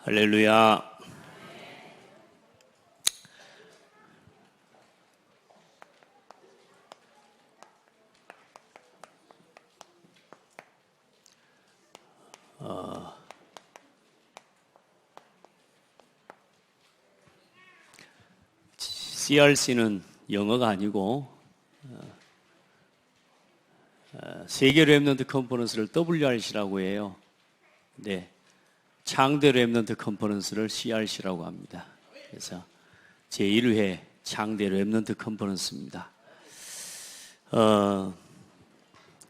할렐루야. CRC는 영어가 아니고 세계 렘넌트 컨퍼런스를 WRC라고 해요. 네, 창대 렘넌트 컨퍼런스를 CRC라고 합니다. 그래서 제1회 창대 렘넌트 컨퍼런스입니다.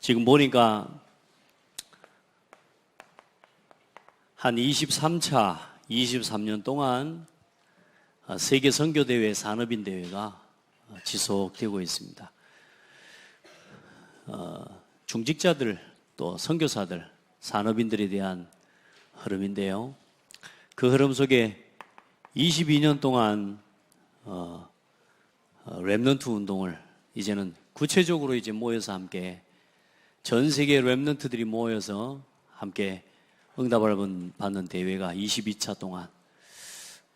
지금 보니까 한 23차, 23년 동안 세계 선교대회 산업인대회가 지속되고 있습니다. 중직자들 또 선교사들, 산업인들에 대한 흐름인데요. 그 흐름 속에 22년 동안 렘넌트 운동을 이제는 구체적으로 이제 모여서 함께 전 세계 렘넌트들이 모여서 함께 응답을 받는 대회가 22차 동안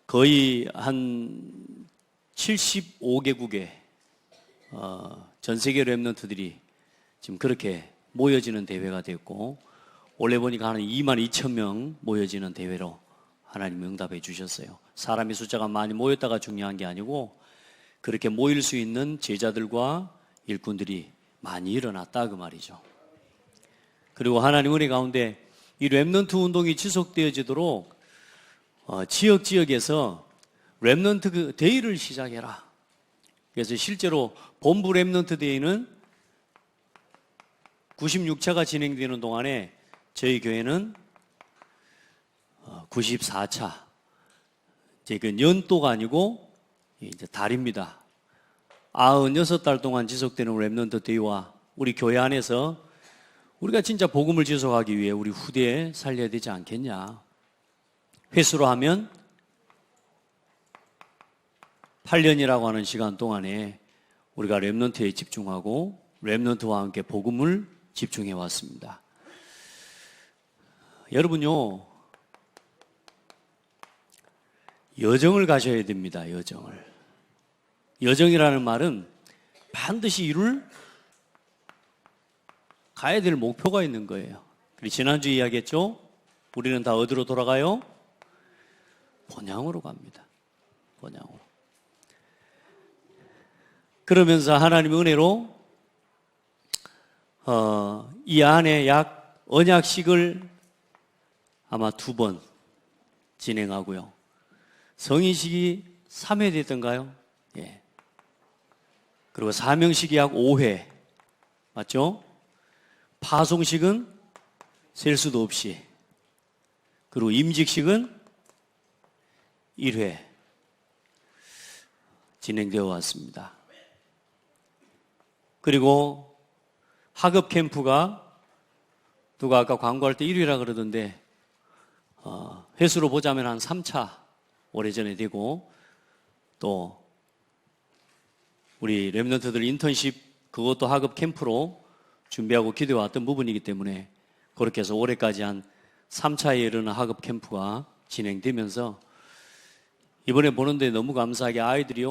거의 한 75개국의 전 세계 렘넌트들이 지금 그렇게 모여지는 대회가 됐고, 원래 보니까 한 22,000명 모여지는 대회로 하나님이 응답해 주셨어요. 사람의 숫자가 많이 모였다가 중요한 게 아니고 그렇게 모일 수 있는 제자들과 일꾼들이 많이 일어났다 그 말이죠. 그리고 하나님 은혜 가운데 이 렘넌트 운동이 지속되어지도록 지역에서 렘넌트 데이를 시작해라. 그래서 실제로 본부 렘넌트 데이는 96차가 진행되는 동안에 저희 교회는 94차, 이제 그 연도가 아니고 이제 달입니다. 96달 동안 지속되는 렘넌트 데이와 우리 교회 안에서 우리가 진짜 복음을 지속하기 위해 우리 후대에 살려야 되지 않겠냐. 횟수로 하면 8년이라고 하는 시간 동안에 우리가 렘넌트에 집중하고 렘넌트와 함께 복음을 집중해 왔습니다. 여러분요, 여정을 가셔야 됩니다. 여정을. 여정이라는 말은 반드시 이룰 가야 될 목표가 있는 거예요. 지난주에 이야기했죠? 우리는 다 어디로 돌아가요? 본향으로 갑니다. 본향으로. 그러면서 하나님의 은혜로 이 안에 약 언약식을 아마 2번 진행하고요. 성인식이 3회 됐던가요? 예. 그리고 사명식이 약 5회. 맞죠? 파송식은 셀 수도 없이. 그리고 임직식은 1회 진행되어 왔습니다. 그리고 학업 캠프가 누가 아까 광고할 때 1위라 그러던데 횟수로 보자면 한 3차 오래전에 되고, 또 우리 렘넌트들 인턴십 그것도 학업 캠프로 준비하고 기도해 왔던 부분이기 때문에 그렇게 해서 올해까지 한 3차에 이르는 학업 캠프가 진행되면서 이번에 보는데 너무 감사하게 아이들이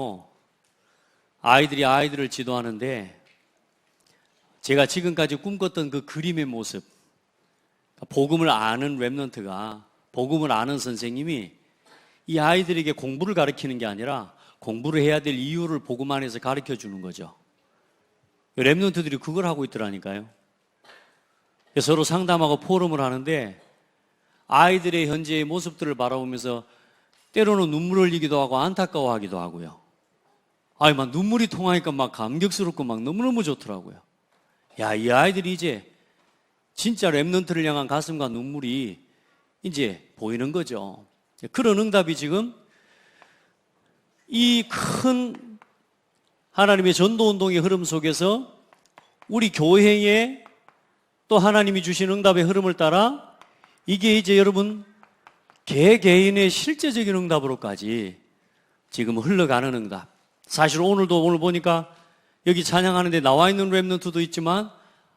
아이들을 지도하는데 제가 지금까지 꿈꿨던 그 그림의 모습, 복음을 아는 렘넌트가, 복음을 아는 선생님이 이 아이들에게 공부를 가르치는 게 아니라 공부를 해야 될 이유를 복음 안에서 가르쳐 주는 거죠. 렘넌트들이 그걸 하고 있더라니까요. 서로 상담하고 포럼을 하는데 아이들의 현재의 모습들을 바라보면서 때로는 눈물 흘리기도 하고 안타까워하기도 하고요. 막 눈물이 통하니까 막 감격스럽고 막 너무너무 좋더라고요. 야, 이 아이들이 이제 진짜 렘넌트를 향한 가슴과 눈물이 이제 보이는 거죠. 그런 응답이 지금 이 큰 하나님의 전도운동의 흐름 속에서 우리 교회에 또 하나님이 주신 응답의 흐름을 따라 이게 이제 여러분 개개인의 실제적인 응답으로까지 지금 흘러가는 응답. 사실 오늘 보니까 여기 찬양하는데 나와 있는 렘넌트도 있지만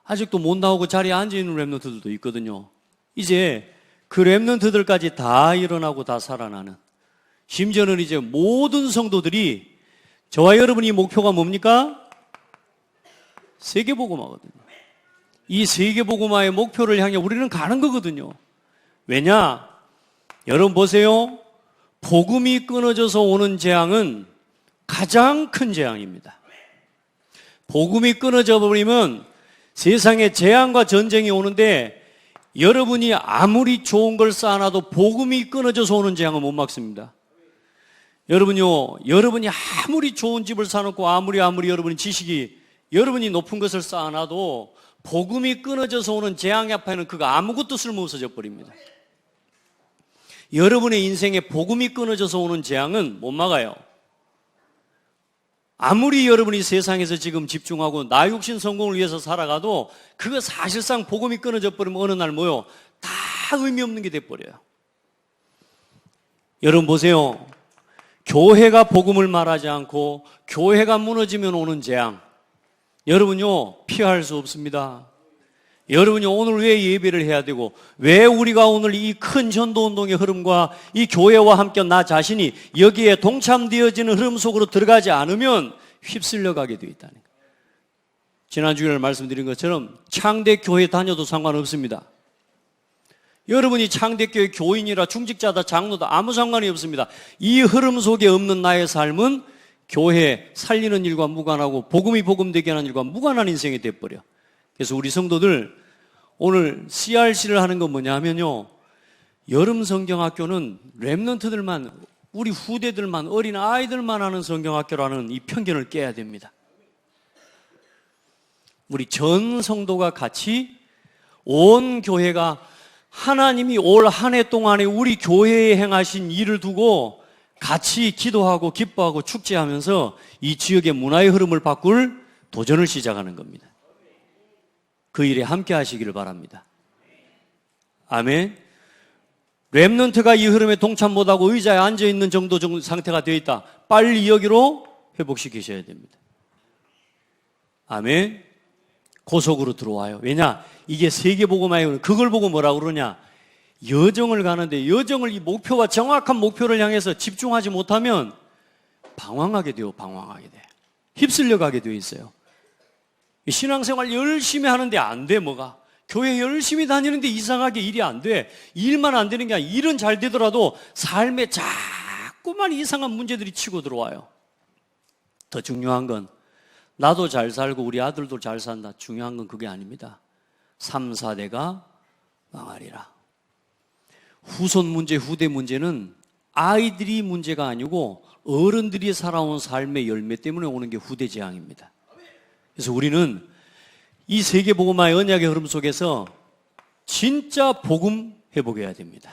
아직도 못 나오고 자리에 앉아 있는 렘넌트들도 있거든요. 이제 그 렘넌트들까지 다 일어나고 다 살아나는, 심지어는 이제 모든 성도들이, 저와 여러분이 목표가 뭡니까? 세계복음화거든요. 이 세계복음화의 목표를 향해 우리는 가는 거거든요. 왜냐? 여러분 보세요. 복음이 끊어져서 오는 재앙은 가장 큰 재앙입니다. 복음이 끊어져 버리면 세상에 재앙과 전쟁이 오는데, 여러분이 아무리 좋은 걸 쌓아놔도 복음이 끊어져서 오는 재앙은 못 막습니다. 여러분이 아무리 좋은 집을 사놓고 아무리 여러분이 지식이, 여러분이 높은 것을 쌓아놔도 복음이 끊어져서 오는 재앙 앞에는 그거 아무것도 쓸모없어져 버립니다. 여러분의 인생에 복음이 끊어져서 오는 재앙은 못 막아요. 아무리 여러분이 세상에서 지금 집중하고 나 육신 성공을 위해서 살아가도 그거 사실상 복음이 끊어져 버리면 어느 날 뭐요? 다 의미 없는 게 돼버려요. 여러분 보세요. 교회가 복음을 말하지 않고 교회가 무너지면 오는 재앙, 여러분요 피할 수 없습니다. 여러분이 오늘 왜 예배를 해야 되고, 왜 우리가 오늘 이 큰 전도운동의 흐름과 이 교회와 함께 나 자신이 여기에 동참되어지는 흐름 속으로 들어가지 않으면 휩쓸려 가게 되어 있다는 거예요. 지난 주일에 말씀드린 것처럼 창대교회 다녀도 상관없습니다. 여러분이 창대교회 교인이라 중직자다 장로다 아무 상관이 없습니다. 이 흐름 속에 없는 나의 삶은 교회 살리는 일과 무관하고 복음이 복음되게 하는 일과 무관한 인생이 돼버려. 그래서 우리 성도들 오늘 CRC를 하는 건 뭐냐 하면요, 여름 성경학교는 렘넌트들만, 우리 후대들만, 어린 아이들만 하는 성경학교라는 이 편견을 깨야 됩니다. 우리 전 성도가 같이 온 교회가 하나님이 올 한 해 동안에 우리 교회에 행하신 일을 두고 같이 기도하고 기뻐하고 축제하면서 이 지역의 문화의 흐름을 바꿀 도전을 시작하는 겁니다. 그 일에 함께 하시기를 바랍니다. 아멘. 렘넌트가 이 흐름에 동참 못하고 의자에 앉아있는 정도 상태가 되어 있다. 빨리 여기로 회복시키셔야 됩니다. 아멘. 고속으로 들어와요. 왜냐? 이게 세계복음화예요. 그걸 보고 뭐라고 그러냐? 여정을 가는데, 여정을 이 목표와 정확한 목표를 향해서 집중하지 못하면 방황하게 돼요. 방황하게 돼. 휩쓸려 가게 되어 있어요. 신앙생활 열심히 하는데 안 돼. 뭐가? 교회 열심히 다니는데 이상하게 일이 안 돼. 일만 안 되는 게 아니라 일은 잘 되더라도 삶에 자꾸만 이상한 문제들이 치고 들어와요. 더 중요한 건 나도 잘 살고 우리 아들도 잘 산다. 중요한 건 그게 아닙니다. 3, 4대가 망하리라. 후손 문제, 후대 문제는 아이들이 문제가 아니고 어른들이 살아온 삶의 열매 때문에 오는 게 후대 재앙입니다. 그래서 우리는 이 세계복음화의 언약의 흐름 속에서 진짜 복음 회복해야 됩니다.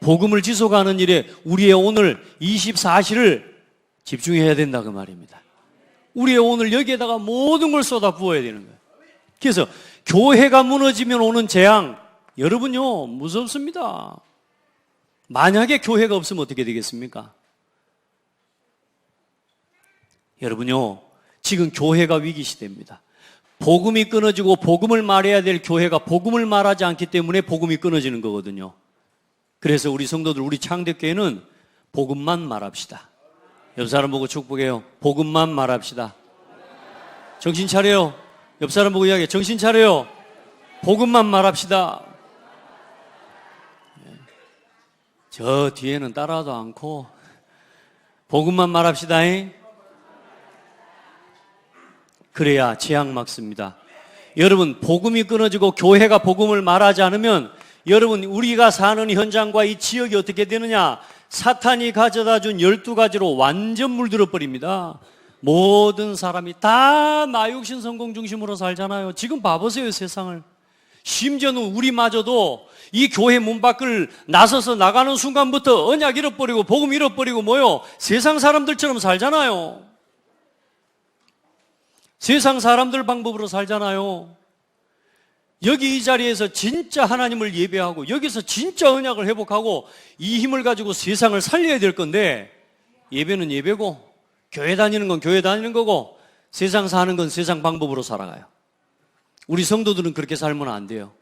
복음을 지속하는 일에 우리의 오늘 24시를 집중해야 된다 그 말입니다. 우리의 오늘 여기에다가 모든 걸 쏟아 부어야 되는 거예요. 그래서 교회가 무너지면 오는 재앙, 여러분요 무섭습니다. 만약에 교회가 없으면 어떻게 되겠습니까? 여러분요 지금 교회가 위기 시대입니다. 복음이 끊어지고 복음을 말해야 될 교회가 복음을 말하지 않기 때문에 복음이 끊어지는 거거든요. 그래서 우리 성도들, 우리 창대교회는 복음만 말합시다. 옆 사람 보고 축복해요. 복음만 말합시다. 정신 차려요. 옆 사람 보고 이야기해. 정신 차려요. 복음만 말합시다. 저 뒤에는 따라도 않고 복음만 말합시다. 그래야 재앙 막습니다. 여러분, 복음이 끊어지고 교회가 복음을 말하지 않으면 여러분, 우리가 사는 현장과 이 지역이 어떻게 되느냐? 사탄이 가져다 준 12가지로 완전 물들어 버립니다. 모든 사람이 다 나 육신 성공 중심으로 살잖아요. 지금 봐보세요, 세상을. 심지어는 우리마저도 이 교회 문 밖을 나서서 나가는 순간부터 언약 잃어버리고 복음 잃어버리고 뭐요? 세상 사람들처럼 살잖아요. 세상 사람들 방법으로 살잖아요. 여기 이 자리에서 진짜 하나님을 예배하고 여기서 진짜 언약을 회복하고 이 힘을 가지고 세상을 살려야 될 건데, 예배는 예배고 교회 다니는 건 교회 다니는 거고 세상 사는 건 세상 방법으로 살아가요. 우리 성도들은 그렇게 살면 안 돼요.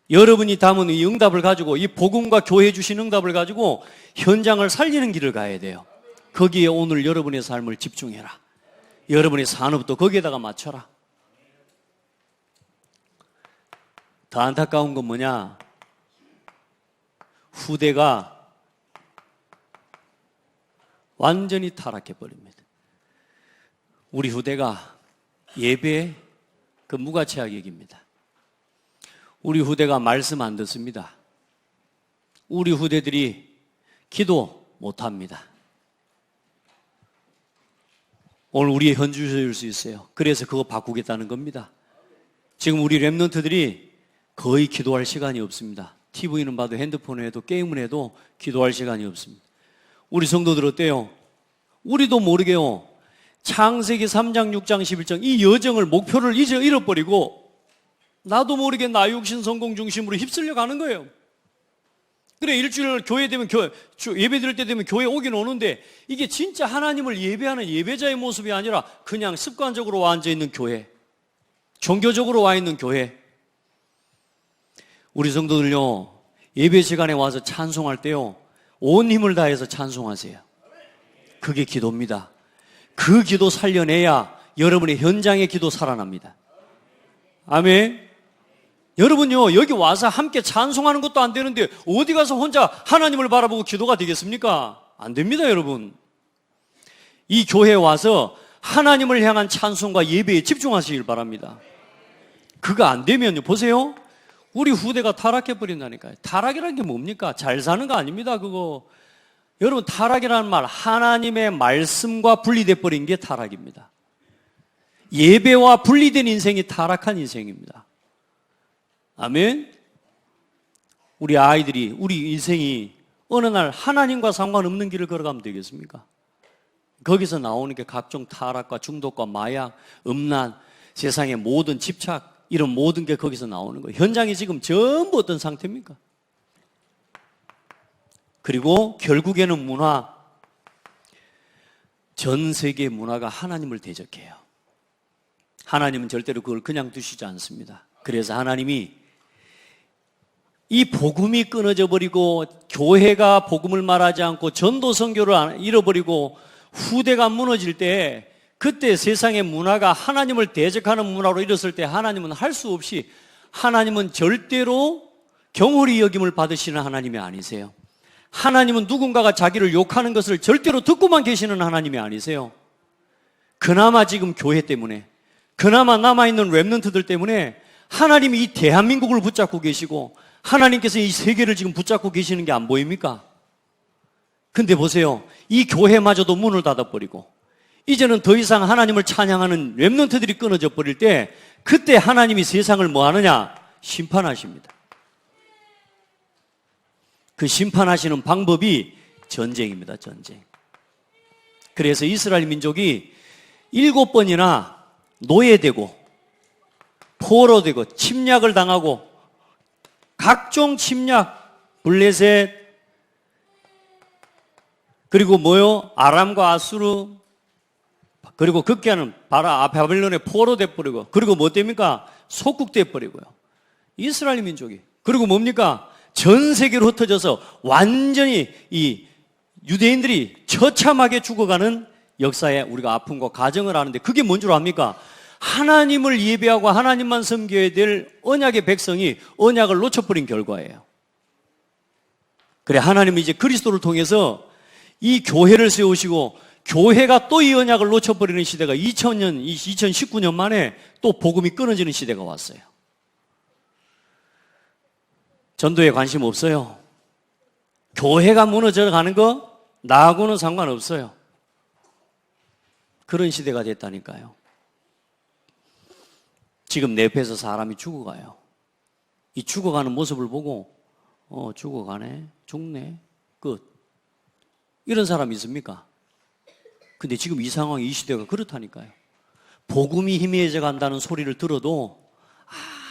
여러분이 담은 이 응답을 가지고, 이 복음과 교회 주신 응답을 가지고 현장을 살리는 길을 가야 돼요. 거기에 오늘 여러분의 삶을 집중해라. 여러분의 산업도 거기에다가 맞춰라. 더 안타까운 건 뭐냐? 후대가 완전히 타락해버립니다. 우리 후대가 예배에 그 무가치하게 여깁니다. 우리 후대가 말씀 안 듣습니다. 우리 후대들이 기도 못합니다. 오늘 우리의 현주소일 수 있어요. 그래서 그거 바꾸겠다는 겁니다. 지금 우리 랩런트들이 거의 기도할 시간이 없습니다. TV는 봐도 핸드폰을 해도 게임을 해도 기도할 시간이 없습니다. 우리 성도들 어때요? 우리도 모르게요. 창세기 3장, 6장, 11장 이 여정을 목표를 잃어버리고 나도 모르게 나 육신 성공 중심으로 휩쓸려 가는 거예요. 그래, 일주일 교회 되면 예배 드릴 때 되면 교회 오긴 오는데 이게 진짜 하나님을 예배하는 예배자의 모습이 아니라 그냥 습관적으로 와 앉아 있는 교회, 종교적으로 와 있는 교회. 우리 성도들요, 예배 시간에 와서 찬송할 때요, 온 힘을 다해서 찬송하세요. 그게 기도입니다. 그 기도 살려내야 여러분의 현장의 기도 살아납니다. 아멘. 여러분요, 여기 와서 함께 찬송하는 것도 안 되는데 어디 가서 혼자 하나님을 바라보고 기도가 되겠습니까? 안 됩니다, 여러분. 이 교회에 와서 하나님을 향한 찬송과 예배에 집중하시길 바랍니다. 그거 안 되면요, 보세요. 우리 후대가 타락해버린다니까요. 타락이라는 게 뭡니까? 잘 사는 거 아닙니다, 그거. 여러분, 타락이라는 말, 하나님의 말씀과 분리돼 버린 게 타락입니다. 예배와 분리된 인생이 타락한 인생입니다. 아멘. 우리 아이들이, 우리 인생이 어느 날 하나님과 상관없는 길을 걸어가면 되겠습니까? 거기서 나오는 게 각종 타락과 중독과 마약, 음란, 세상의 모든 집착, 이런 모든 게 거기서 나오는 거예요. 현장이 지금 전부 어떤 상태입니까? 그리고 결국에는 문화, 전 세계 문화가 하나님을 대적해요. 하나님은 절대로 그걸 그냥 두시지 않습니다. 그래서 하나님이 이 복음이 끊어져 버리고 교회가 복음을 말하지 않고 전도 선교를 잃어버리고 후대가 무너질 때, 그때 세상의 문화가 하나님을 대적하는 문화로 일었을 때 하나님은 할 수 없이, 하나님은 절대로 경홀히 여김을 받으시는 하나님이 아니세요. 하나님은 누군가가 자기를 욕하는 것을 절대로 듣고만 계시는 하나님이 아니세요. 그나마 지금 교회 때문에, 그나마 남아있는 랩런트들 때문에 하나님이 이 대한민국을 붙잡고 계시고 하나님께서 이 세계를 지금 붙잡고 계시는 게 안 보입니까? 근데 보세요. 이 교회마저도 문을 닫아버리고 이제는 더 이상 하나님을 찬양하는 랩런트들이 끊어져 버릴 때, 그때 하나님이 세상을 뭐 하느냐? 심판하십니다. 그 심판하시는 방법이 전쟁입니다. 전쟁. 그래서 이스라엘 민족이 7번이나 노예되고 포로되고 침략을 당하고, 각종 침략, 블레셋, 그리고 뭐요? 아람과 아수르, 그리고 극기하는 바벨론의 포로돼 버리고, 그리고 뭐 됩니까? 속국돼 버리고요. 이스라엘 민족이. 그리고 뭡니까? 전 세계로 흩어져서 완전히 이 유대인들이 처참하게 죽어가는 역사에 우리가 아픔과 가정을 하는데, 그게 뭔 줄 압니까? 하나님을 예배하고 하나님만 섬겨야 될 언약의 백성이 언약을 놓쳐버린 결과예요. 그래, 하나님은 이제 그리스도를 통해서 이 교회를 세우시고, 교회가 또 이 언약을 놓쳐버리는 시대가 2019년 만에 또 복음이 끊어지는 시대가 왔어요. 전도에 관심 없어요. 교회가 무너져 가는 거 나하고는 상관없어요. 그런 시대가 됐다니까요. 지금 내 옆에서 사람이 죽어가요. 이 죽어가는 모습을 보고 죽어가네, 죽네, 끝. 이런 사람 있습니까? 근데 지금 이 상황, 이 시대가 그렇다니까요. 복음이 희미해져 간다는 소리를 들어도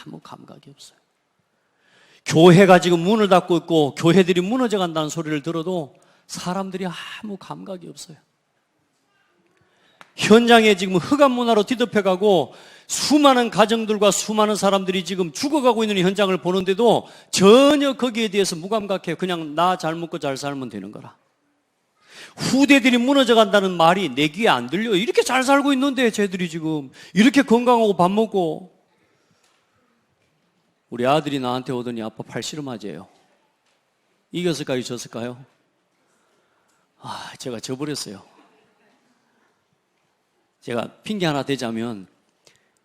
아무 감각이 없어요. 교회가 지금 문을 닫고 있고 교회들이 무너져 간다는 소리를 들어도 사람들이 아무 감각이 없어요. 현장에 지금 흑암 문화로 뒤덮여가고 수많은 가정들과 수많은 사람들이 지금 죽어가고 있는 현장을 보는데도 전혀 거기에 대해서 무감각해요. 그냥 나 잘 먹고 잘 살면 되는 거라. 후대들이 무너져 간다는 말이 내 귀에 안 들려요. 이렇게 잘 살고 있는데 쟤들이 지금 이렇게 건강하고 밥 먹고. 우리 아들이 나한테 오더니 아빠 팔씨름하재요. 이겼을까요? 졌을까요? 제가 져버렸어요. 제가 핑계 하나 대자면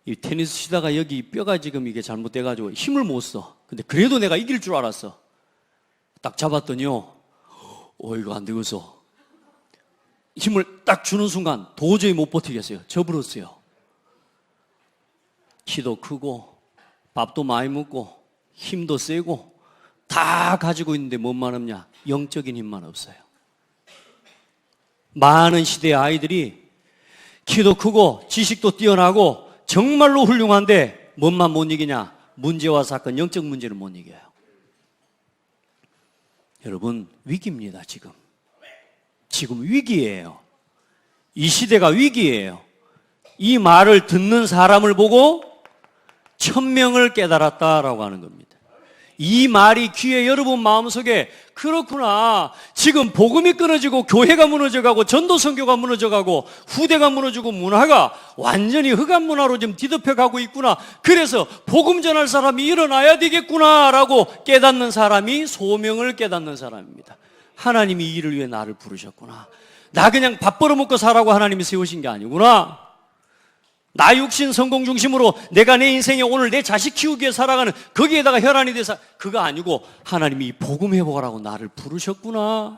이 테니스 치다가 여기 뼈가 지금 이게 잘못돼가지고 힘을 못 써. 근데 그래도 내가 이길 줄 알았어. 딱 잡았더니요. 이거 안 되겠어. 힘을 딱 주는 순간 도저히 못 버티겠어요. 져버렸어요. 키도 크고 밥도 많이 먹고 힘도 세고 다 가지고 있는데 뭔만 없냐? 영적인 힘만 없어요. 많은 시대의 아이들이 키도 크고 지식도 뛰어나고 정말로 훌륭한데 뭔만 못 이기냐? 문제와 사건, 영적 문제를 못 이겨요. 여러분, 위기입니다. 지금 위기예요. 이 시대가 위기예요. 이 말을 듣는 사람을 보고 천명을 깨달았다라고 하는 겁니다. 이 말이 귀에 여러분 마음속에 그렇구나. 지금 복음이 끊어지고 교회가 무너져가고 전도 선교가 무너져가고 후대가 무너지고 문화가 완전히 흑암 문화로 지금 뒤덮여가고 있구나. 그래서 복음 전할 사람이 일어나야 되겠구나라고 깨닫는 사람이 소명을 깨닫는 사람입니다. 하나님이 이 일을 위해 나를 부르셨구나. 나 그냥 밥 벌어먹고 살라고 하나님이 세우신 게 아니구나. 나 육신 성공 중심으로 내가 내 인생에 오늘 내 자식 키우기 위해 살아가는 거기에다가 혈안이 돼서 그거 아니고 하나님이 복음 회복하라고 나를 부르셨구나.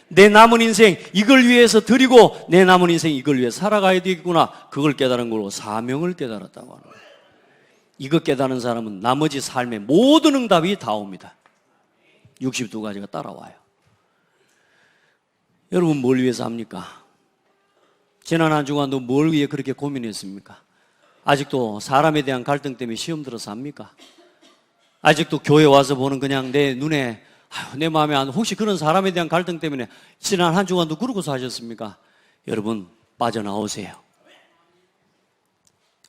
내 남은 인생 이걸 위해서 드리고 내 남은 인생 이걸 위해 살아가야 되겠구나. 그걸 깨달은 걸로 사명을 깨달았다고 하는 거예요. 이거 깨달은 사람은 나머지 삶의 모든 응답이 다 옵니다. 62가지가 따라와요. 여러분 뭘 위해서 합니까? 지난 한 주간도 뭘 위해 그렇게 고민했습니까? 아직도 사람에 대한 갈등 때문에 시험 들어서 합니까? 아직도 교회 와서 보는 그냥 내 눈에 내 마음에 안 혹시 그런 사람에 대한 갈등 때문에 지난 한 주간도 그러고 사셨습니까? 여러분 빠져나오세요.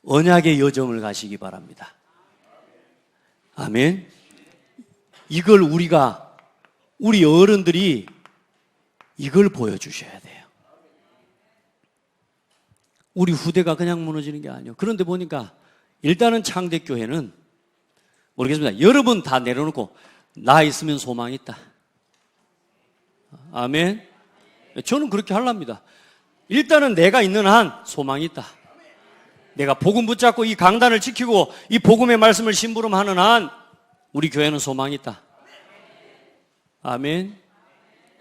언약의 여정을 가시기 바랍니다. 아멘. 이걸 우리 어른들이 이걸 보여주셔야 돼요. 우리 후대가 그냥 무너지는 게 아니에요. 그런데 보니까 일단은 창대교회는 모르겠습니다. 여러분 다 내려놓고 나 있으면 소망이 있다. 아멘. 저는 그렇게 하랍니다. 일단은 내가 있는 한 소망이 있다. 내가 복음 붙잡고 이 강단을 지키고 이 복음의 말씀을 심부름하는 한 우리 교회는 소망이 있다. 아멘.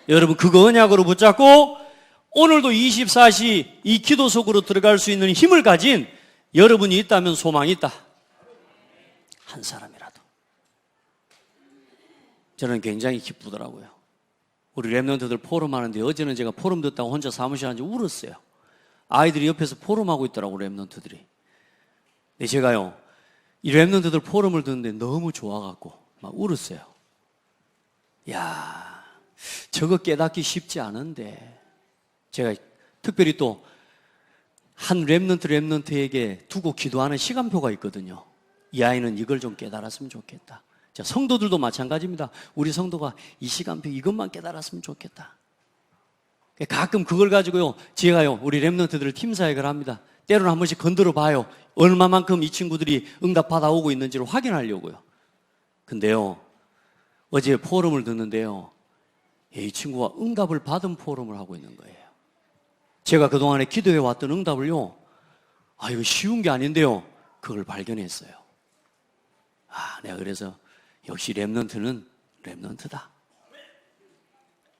여러분 그거 언약으로 붙잡고 오늘도 24시 이 기도 속으로 들어갈 수 있는 힘을 가진 여러분이 있다면 소망이 있다. 한 사람이라도. 저는 굉장히 기쁘더라고요. 우리 랩런트들 포럼하는데 어제는 제가 포럼 듣다고 혼자 사무실 앉아 울었어요. 아이들이 옆에서 포럼하고 있더라고 랩런트들이. 근데 제가요 이 랩런트들 포럼을 듣는데 너무 좋아갖고 막 울었어요. 야, 저거 깨닫기 쉽지 않은데 제가 특별히 또 한 랩런트에게 두고 기도하는 시간표가 있거든요. 이 아이는 이걸 좀 깨달았으면 좋겠다. 자, 성도들도 마찬가지입니다. 우리 성도가 이 시간표 이것만 깨달았으면 좋겠다. 가끔 그걸 가지고요 제가요 우리 랩런트들을 팀 사역을 합니다. 때로는 한 번씩 건드려 봐요. 얼마만큼 이 친구들이 응답 받아오고 있는지를 확인하려고요. 근데요 어제 포럼을 듣는데요 이 친구가 응답을 받은 포럼을 하고 있는 거예요. 제가 그동안에 기도해 왔던 응답을요 이거 쉬운 게 아닌데요 그걸 발견했어요. 내가 그래서 역시 랩런트는 랩런트다.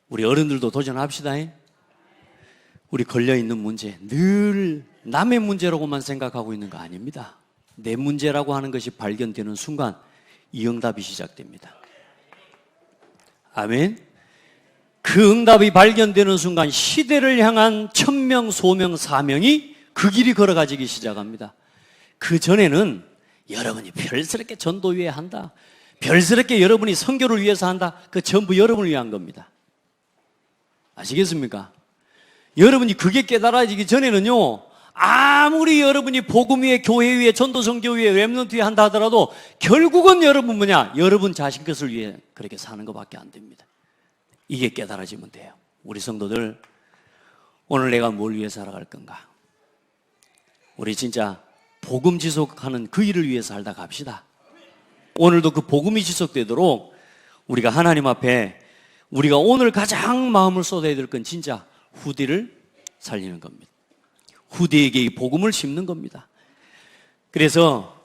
우리 어른들도 도전합시다. 우리 걸려있는 문제 늘 남의 문제라고만 생각하고 있는 거 아닙니다. 내 문제라고 하는 것이 발견되는 순간 이 응답이 시작됩니다. 아멘. 그 응답이 발견되는 순간 시대를 향한 천명, 소명, 사명이 그 길이 걸어가지기 시작합니다. 그 전에는 여러분이 별스럽게 전도 위해 한다. 별스럽게 여러분이 선교를 위해서 한다. 그 전부 여러분을 위한 겁니다. 아시겠습니까? 여러분이 그게 깨달아지기 전에는요 아무리 여러분이 복음 위에, 교회 위에, 전도성교 위에, 렘넌트 위에 한다 하더라도 결국은 여러분 뭐냐? 여러분 자신 것을 위해 그렇게 사는 것밖에 안 됩니다. 이게 깨달아지면 돼요. 우리 성도들, 오늘 내가 뭘 위해 살아갈 건가? 우리 진짜 복음 지속하는 그 일을 위해 살다 갑시다. 오늘도 그 복음이 지속되도록 우리가 하나님 앞에 우리가 오늘 가장 마음을 쏟아야 될 건 진짜 후대를 살리는 겁니다. 후대에게 이 복음을 심는 겁니다. 그래서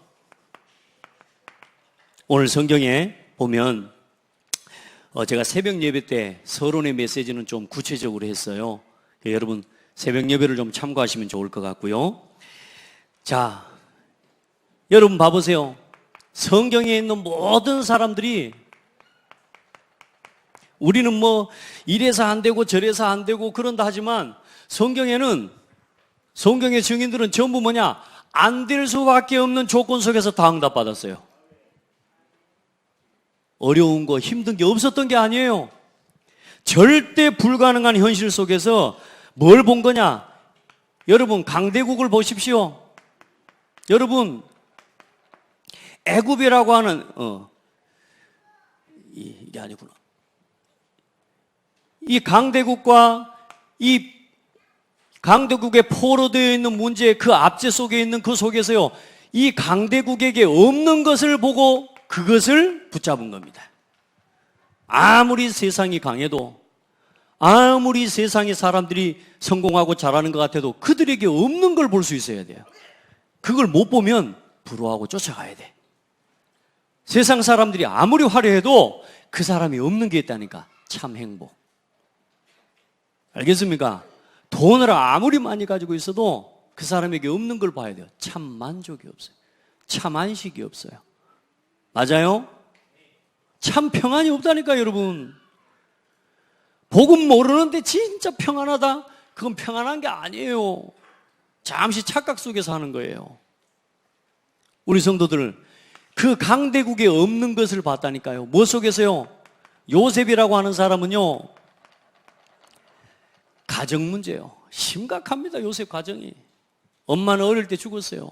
오늘 성경에 보면 제가 새벽 예배 때 서론의 메시지는 좀 구체적으로 했어요. 여러분 새벽 예배를 좀 참고하시면 좋을 것 같고요. 자, 여러분 봐보세요. 성경에 있는 모든 사람들이 우리는 뭐 이래서 안 되고 저래서 안 되고 그런다 하지만 성경의 증인들은 전부 뭐냐? 안 될 수밖에 없는 조건 속에서 다 응답받았어요. 어려운 거 힘든 게 없었던 게 아니에요. 절대 불가능한 현실 속에서 뭘 본 거냐? 여러분 강대국을 보십시오. 여러분 애굽이라고 하는 이게 아니구나. 이 강대국과 이 강대국에 포로되어 있는 문제 그 압제 속에 있는 그 속에서요, 이 강대국에게 없는 것을 보고 그것을 붙잡은 겁니다. 아무리 세상이 강해도, 아무리 세상의 사람들이 성공하고 잘하는 것 같아도 그들에게 없는 걸 볼 수 있어야 돼요. 그걸 못 보면 부러워하고 쫓아가야 돼. 세상 사람들이 아무리 화려해도 그 사람이 없는 게 있다니까. 참 행복. 알겠습니까? 돈을 아무리 많이 가지고 있어도 그 사람에게 없는 걸 봐야 돼요. 참 만족이 없어요. 참 안식이 없어요. 맞아요? 참 평안이 없다니까 여러분. 복음 모르는데 진짜 평안하다? 그건 평안한 게 아니에요. 잠시 착각 속에서 하는 거예요. 우리 성도들 그 강대국에 없는 것을 봤다니까요. 뭐 속에서요? 요셉이라고 하는 사람은요, 가정 문제요. 심각합니다. 요셉 가정이. 엄마는 어릴 때 죽었어요.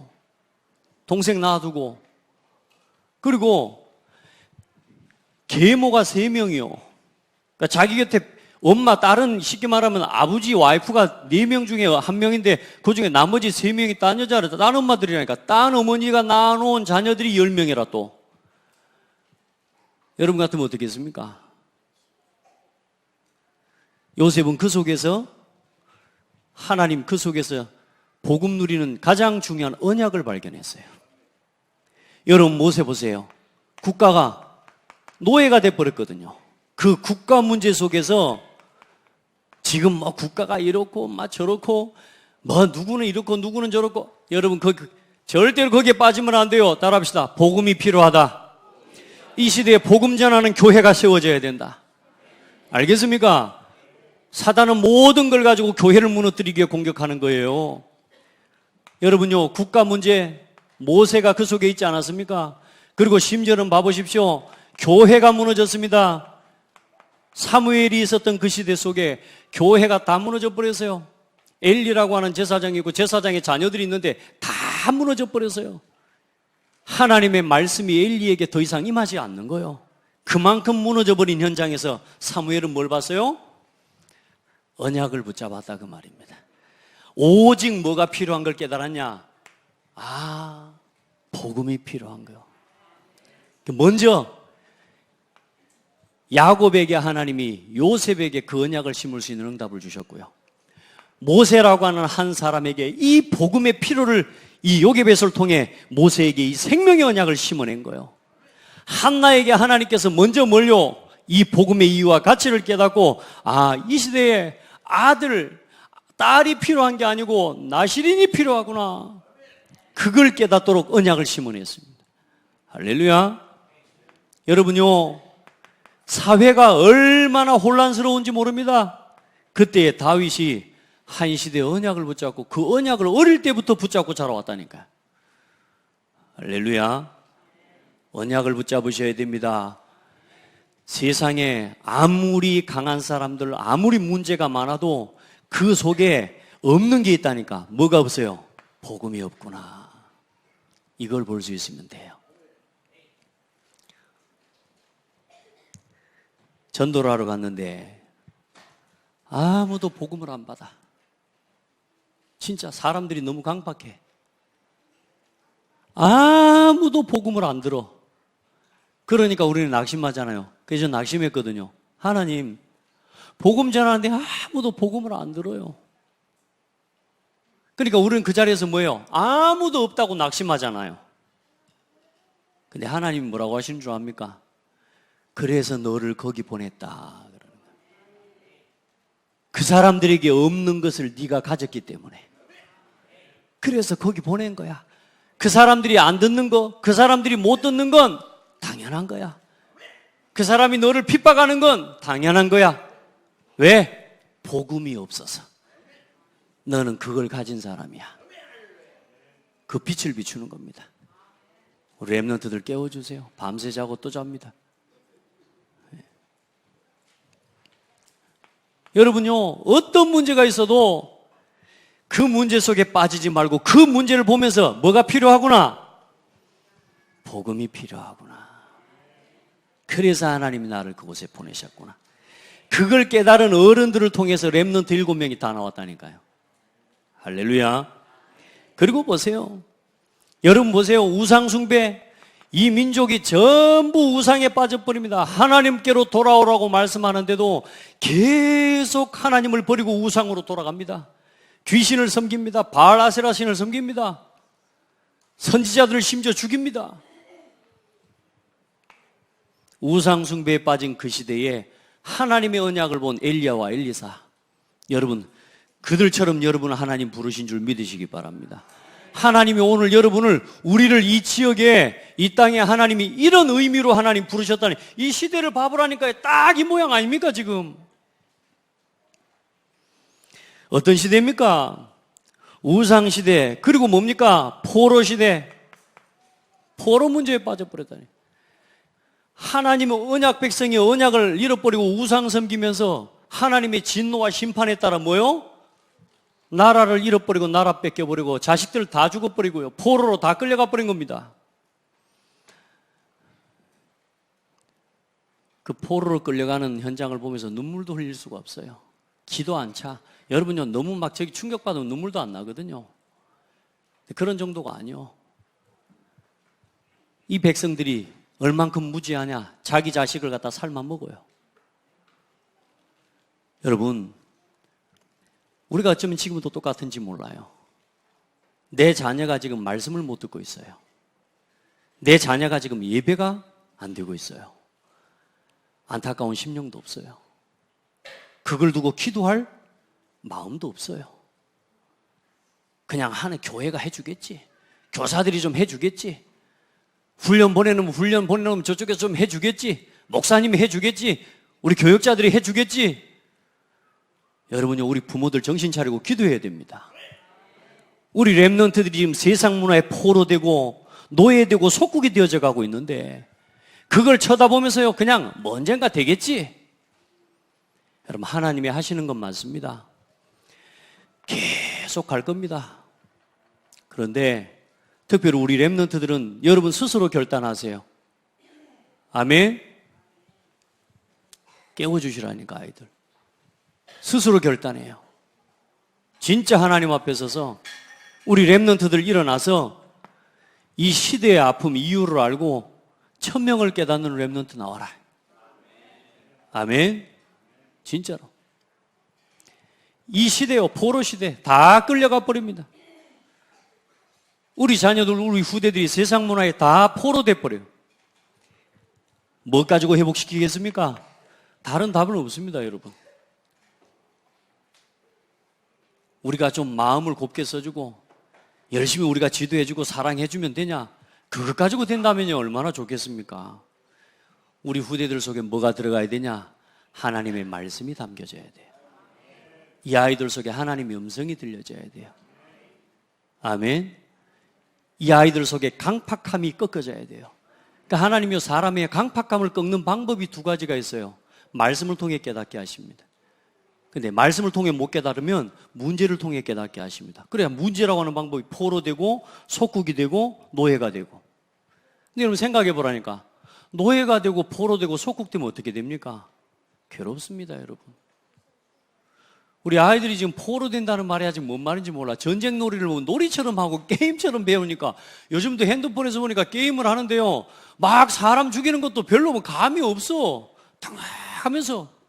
동생 낳아두고. 그리고 계모가 3명이요. 그러니까 자기 곁에 엄마, 딸은 쉽게 말하면 아버지, 와이프가 4명 중에 1명인데 그 중에 나머지 3명이 딴 여자를, 딴 엄마들이라니까. 딴 어머니가 낳아놓은 자녀들이 10명이라 또. 여러분 같으면 어떻겠습니까? 요셉은 그 속에서 하나님 그 속에서 복음 누리는 가장 중요한 언약을 발견했어요. 여러분 모세 보세요. 국가가 노예가 돼버렸거든요. 그 국가 문제 속에서 지금 뭐 국가가 이렇고 막 저렇고 뭐 누구는 이렇고 누구는 저렇고 여러분 절대로 거기에 빠지면 안 돼요. 따라합시다. 복음이 필요하다. 이 시대에 복음 전하는 교회가 세워져야 된다. 알겠습니까? 사단은 모든 걸 가지고 교회를 무너뜨리기 위해 공격하는 거예요. 여러분요, 국가 문제 모세가 그 속에 있지 않았습니까? 그리고 심지어는 봐보십시오. 교회가 무너졌습니다. 사무엘이 있었던 그 시대 속에 교회가 다 무너져 버렸어요. 엘리라고 하는 제사장이 있고 제사장의 자녀들이 있는데 다 무너져 버렸어요. 하나님의 말씀이 엘리에게 더 이상 임하지 않는 거예요. 그만큼 무너져 버린 현장에서 사무엘은 뭘 봤어요? 언약을 붙잡았다 그 말입니다. 오직 뭐가 필요한 걸 깨달았냐? 복음이 필요한 거요. 먼저 야곱에게 하나님이 요셉에게 그 언약을 심을 수 있는 응답을 주셨고요. 모세라고 하는 한 사람에게 이 복음의 필요를 이 요셉을 통해 모세에게 이 생명의 언약을 심어낸 거예요. 한나에게 하나님께서 먼저 뭘요? 이 복음의 이유와 가치를 깨닫고 이 시대에 아들, 딸이 필요한 게 아니고 나시린이 필요하구나. 그걸 깨닫도록 언약을 심어냈습니다. 할렐루야. 여러분요, 사회가 얼마나 혼란스러운지 모릅니다. 그때에 다윗이 한 시대의 언약을 붙잡고 그 언약을 어릴 때부터 붙잡고 자라왔다니까요. 할렐루야. 언약을 붙잡으셔야 됩니다. 세상에 아무리 강한 사람들, 아무리 문제가 많아도 그 속에 없는 게 있다니까. 뭐가 없어요? 복음이 없구나. 이걸 볼 수 있으면 돼요. 전도를 하러 갔는데 아무도 복음을 안 받아. 진짜 사람들이 너무 강박해. 아무도 복음을 안 들어. 그러니까 우리는 낙심하잖아요. 그래서 낙심했거든요. 하나님, 복음 전하는데 아무도 복음을 안 들어요. 그러니까 우리는 그 자리에서 뭐예요? 아무도 없다고 낙심하잖아요. 근데 하나님이 뭐라고 하시는 줄 압니까? 그래서 너를 거기 보냈다. 그 사람들에게 없는 것을 네가 가졌기 때문에. 그래서 거기 보낸 거야. 그 사람들이 안 듣는 거, 그 사람들이 못 듣는 건 당연한 거야. 그 사람이 너를 핍박하는 건 당연한 거야. 왜? 복음이 없어서. 너는 그걸 가진 사람이야. 그 빛을 비추는 겁니다. 우리 렘넌트들 깨워주세요. 밤새 자고 또 잡니다. 여러분요, 어떤 문제가 있어도 그 문제 속에 빠지지 말고 그 문제를 보면서 뭐가 필요하구나? 복음이 필요하구나. 그래서 하나님이 나를 그곳에 보내셨구나. 그걸 깨달은 어른들을 통해서 렘넌트 7명이 다 나왔다니까요. 할렐루야. 그리고 보세요. 여러분 보세요. 우상숭배. 이 민족이 전부 우상에 빠져버립니다. 하나님께로 돌아오라고 말씀하는데도 계속 하나님을 버리고 우상으로 돌아갑니다. 귀신을 섬깁니다. 바알 아세라 신을 섬깁니다. 선지자들을 심지어 죽입니다. 우상숭배에 빠진 그 시대에 하나님의 언약을 본 엘리야와 엘리사, 여러분 그들처럼 여러분은 하나님 부르신 줄 믿으시기 바랍니다. 하나님이 오늘 여러분을, 우리를 이 지역에, 이 땅에 하나님이 이런 의미로 하나님 부르셨다니, 이 시대를 봐보라니까 딱 이 모양 아닙니까 지금? 어떤 시대입니까? 우상시대. 그리고 뭡니까? 포로시대. 포로 문제에 빠져버렸다니. 하나님의 언약 백성이 언약을 잃어버리고 우상 섬기면서 하나님의 진노와 심판에 따라 뭐요? 나라를 잃어버리고 나라 뺏겨버리고 자식들 다 죽어버리고요. 포로로 다 끌려가 버린 겁니다. 그 포로로 끌려가는 현장을 보면서 눈물도 흘릴 수가 없어요. 기도 안 차. 여러분요, 너무 막 저기 충격받으면 눈물도 안 나거든요. 그런 정도가 아니요. 이 백성들이 얼만큼 무지하냐? 자기 자식을 갖다 삶아 먹어요. 여러분, 우리가 어쩌면 지금도 똑같은지 몰라요. 내 자녀가 지금 말씀을 못 듣고 있어요. 내 자녀가 지금 예배가 안 되고 있어요. 안타까운 심령도 없어요. 그걸 두고 기도할 마음도 없어요. 그냥 하는 교회가 해주겠지. 교사들이 좀 해주겠지. 훈련 보내놓으면 저쪽에서 좀 해주겠지. 목사님이 해주겠지. 우리 교육자들이 해주겠지. 여러분요, 우리 부모들 정신 차리고 기도해야 됩니다. 우리 렘넌트들이 지금 세상 문화에 포로되고 노예되고 속국이 되어져 가고 있는데 그걸 쳐다보면서요, 그냥 뭐 언젠가 되겠지. 여러분, 하나님이 하시는 건 맞습니다. 계속 갈 겁니다. 그런데 특별히 우리 렘넌트들은 여러분 스스로 결단하세요. 아멘. 깨워주시라니까, 아이들. 스스로 결단해요. 진짜 하나님 앞에 서서 우리 렘넌트들 일어나서 이 시대의 아픔 이유를 알고 천명을 깨닫는 렘넌트 나와라. 아멘. 진짜로. 이 시대요, 포로 시대 다 끌려가 버립니다. 우리 자녀들, 우리 후대들이 세상 문화에 다 포로돼 버려요. 뭐 가지고 회복시키겠습니까? 다른 답은 없습니다, 여러분. 우리가 좀 마음을 곱게 써주고 열심히 우리가 지도해주고 사랑해주면 되냐? 그것 가지고 된다면요, 얼마나 좋겠습니까? 우리 후대들 속에 뭐가 들어가야 되냐? 하나님의 말씀이 담겨져야 돼요. 이 아이들 속에 하나님의 음성이 들려져야 돼요. 아멘. 이 아이들 속에 강팍함이 꺾어져야 돼요. 그러니까 하나님이 사람의 강팍함을 꺾는 방법이 두 가지가 있어요. 말씀을 통해 깨닫게 하십니다. 근데 말씀을 통해 못 깨달으면 문제를 통해 깨닫게 하십니다. 그래야 문제라고 하는 방법이 포로되고 속국이 되고 노예가 되고. 근데 여러분 생각해 보라니까. 노예가 되고 포로되고 속국되면 어떻게 됩니까? 괴롭습니다, 여러분. 우리 아이들이 지금 포로된다는 말이 아직 뭔 말인지 몰라. 전쟁 놀이를 놀이처럼 하고 게임처럼 배우니까 요즘도 핸드폰에서 보니까 게임을 하는데요. 막 사람 죽이는 것도 별로 감이 없어. 당황하면서.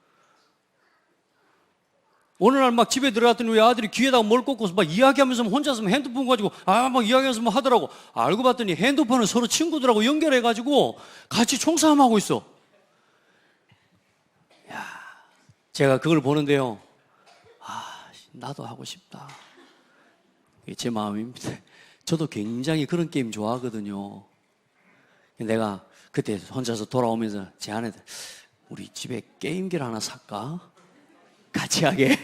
어느 날 막 집에 들어갔더니 우리 아들이 귀에다가 뭘 꽂고 막 이야기하면서 혼자서 핸드폰 가지고 막 이야기하면서 막 하더라고. 알고 봤더니 핸드폰을 서로 친구들하고 연결해가지고 같이 총싸움하고 있어. 야, 제가 그걸 보는데요. 나도 하고 싶다. 이게 제 마음입니다. 저도 굉장히 그런 게임 좋아하거든요. 내가 그때 혼자서 돌아오면서 제 아내들, 우리 집에 게임기를 하나 살까? 같이 하게.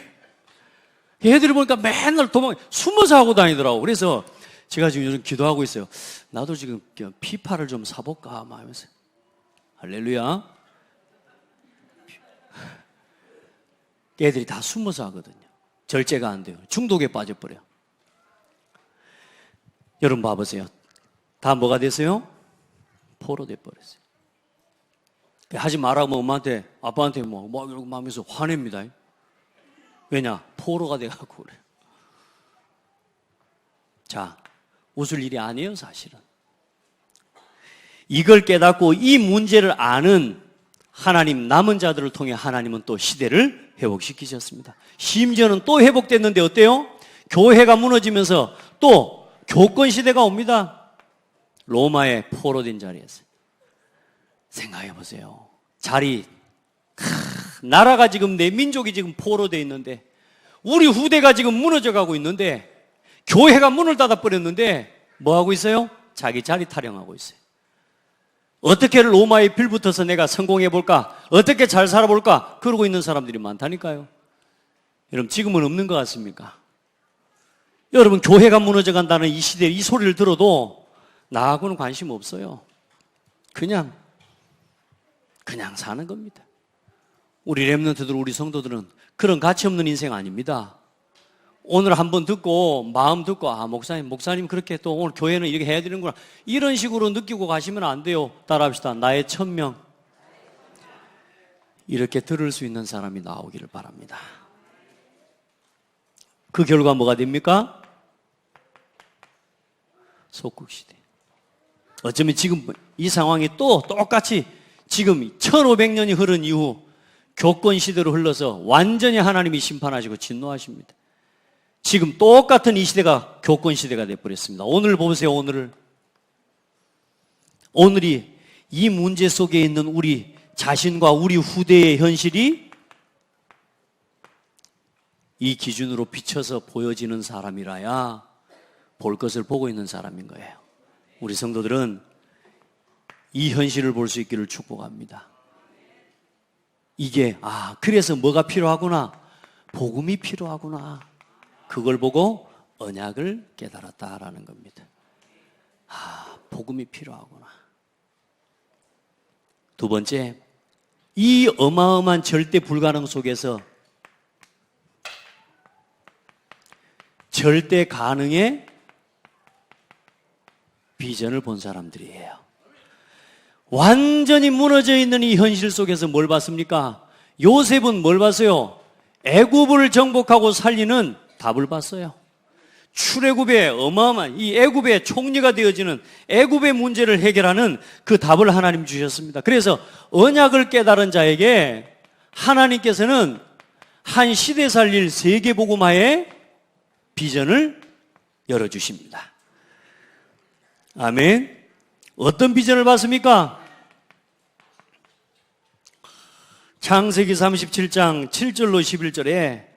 얘들이 보니까 맨날 숨어서 하고 다니더라고. 그래서 제가 지금 요즘 기도하고 있어요. 나도 지금 피파를 좀 사볼까? 막 하면서. 할렐루야. 얘들이 다 숨어서 하거든요. 절제가 안 돼요. 중독에 빠져버려요. 여러분 봐보세요. 다 뭐가 됐어요? 포로 돼버렸어요. 하지 말라고 엄마한테, 아빠한테 이러고 하면서 화냅니다. 왜냐? 포로가 돼갖고 그래요. 자, 웃을 일이 아니에요, 사실은. 이걸 깨닫고 이 문제를 아는 하나님, 남은 자들을 통해 하나님은 또 시대를 회복시키셨습니다. 심지어는 또 회복됐는데 어때요? 교회가 무너지면서 또 교권 시대가 옵니다. 로마의 포로된 자리에서. 생각해 보세요. 나라가 지금 내 민족이 지금 포로되어 있는데 우리 후대가 지금 무너져 가고 있는데 교회가 문을 닫아버렸는데 뭐 하고 있어요? 자기 자리 타령하고 있어요. 어떻게 로마에 빌붙어서 내가 성공해 볼까? 어떻게 잘 살아볼까? 그러고 있는 사람들이 많다니까요. 여러분 지금은 없는 것 같습니까? 여러분 교회가 무너져 간다는 이 시대에 이 소리를 들어도 나하고는 관심 없어요. 그냥 사는 겁니다. 우리 렘넌트들, 우리 성도들은 그런 가치 없는 인생 아닙니다. 오늘 한번 듣고 마음 듣고 목사님 그렇게 또 오늘 교회는 이렇게 해야 되는구나 이런 식으로 느끼고 가시면 안 돼요. 따라합시다. 나의 1000명. 이렇게 들을 수 있는 사람이 나오기를 바랍니다. 그 결과 뭐가 됩니까? 속국시대. 어쩌면 지금 이 상황이 또 똑같이 지금 1500년이 흐른 이후 교권시대로 흘러서 완전히 하나님이 심판하시고 진노하십니다. 지금 똑같은 이 시대가 교권시대가 되어버렸습니다. 오늘 보세요, 오늘이 이 문제 속에 있는 우리 자신과 우리 후대의 현실이 이 기준으로 비춰서 보여지는 사람이라야 볼 것을 보고 있는 사람인 거예요. 우리 성도들은 이 현실을 볼 수 있기를 축복합니다. 이게 그래서 뭐가 필요하구나? 복음이 필요하구나. 그걸 보고 언약을 깨달았다라는 겁니다. 복음이 필요하구나. 두 번째, 이 어마어마한 절대 불가능 속에서 절대 가능의 비전을 본 사람들이에요. 완전히 무너져 있는 이 현실 속에서 뭘 봤습니까? 요셉은 뭘 봤어요? 애굽을 정복하고 살리는 답을 봤어요. 출애굽의 어마어마한 이 애굽의 총리가 되어지는 애굽의 문제를 해결하는 그 답을 하나님 주셨습니다. 그래서 언약을 깨달은 자에게 하나님께서는 한 시대 살릴 세계복음화의 비전을 열어주십니다. 아멘. 어떤 비전을 봤습니까? 창세기 37장 7절로 11절에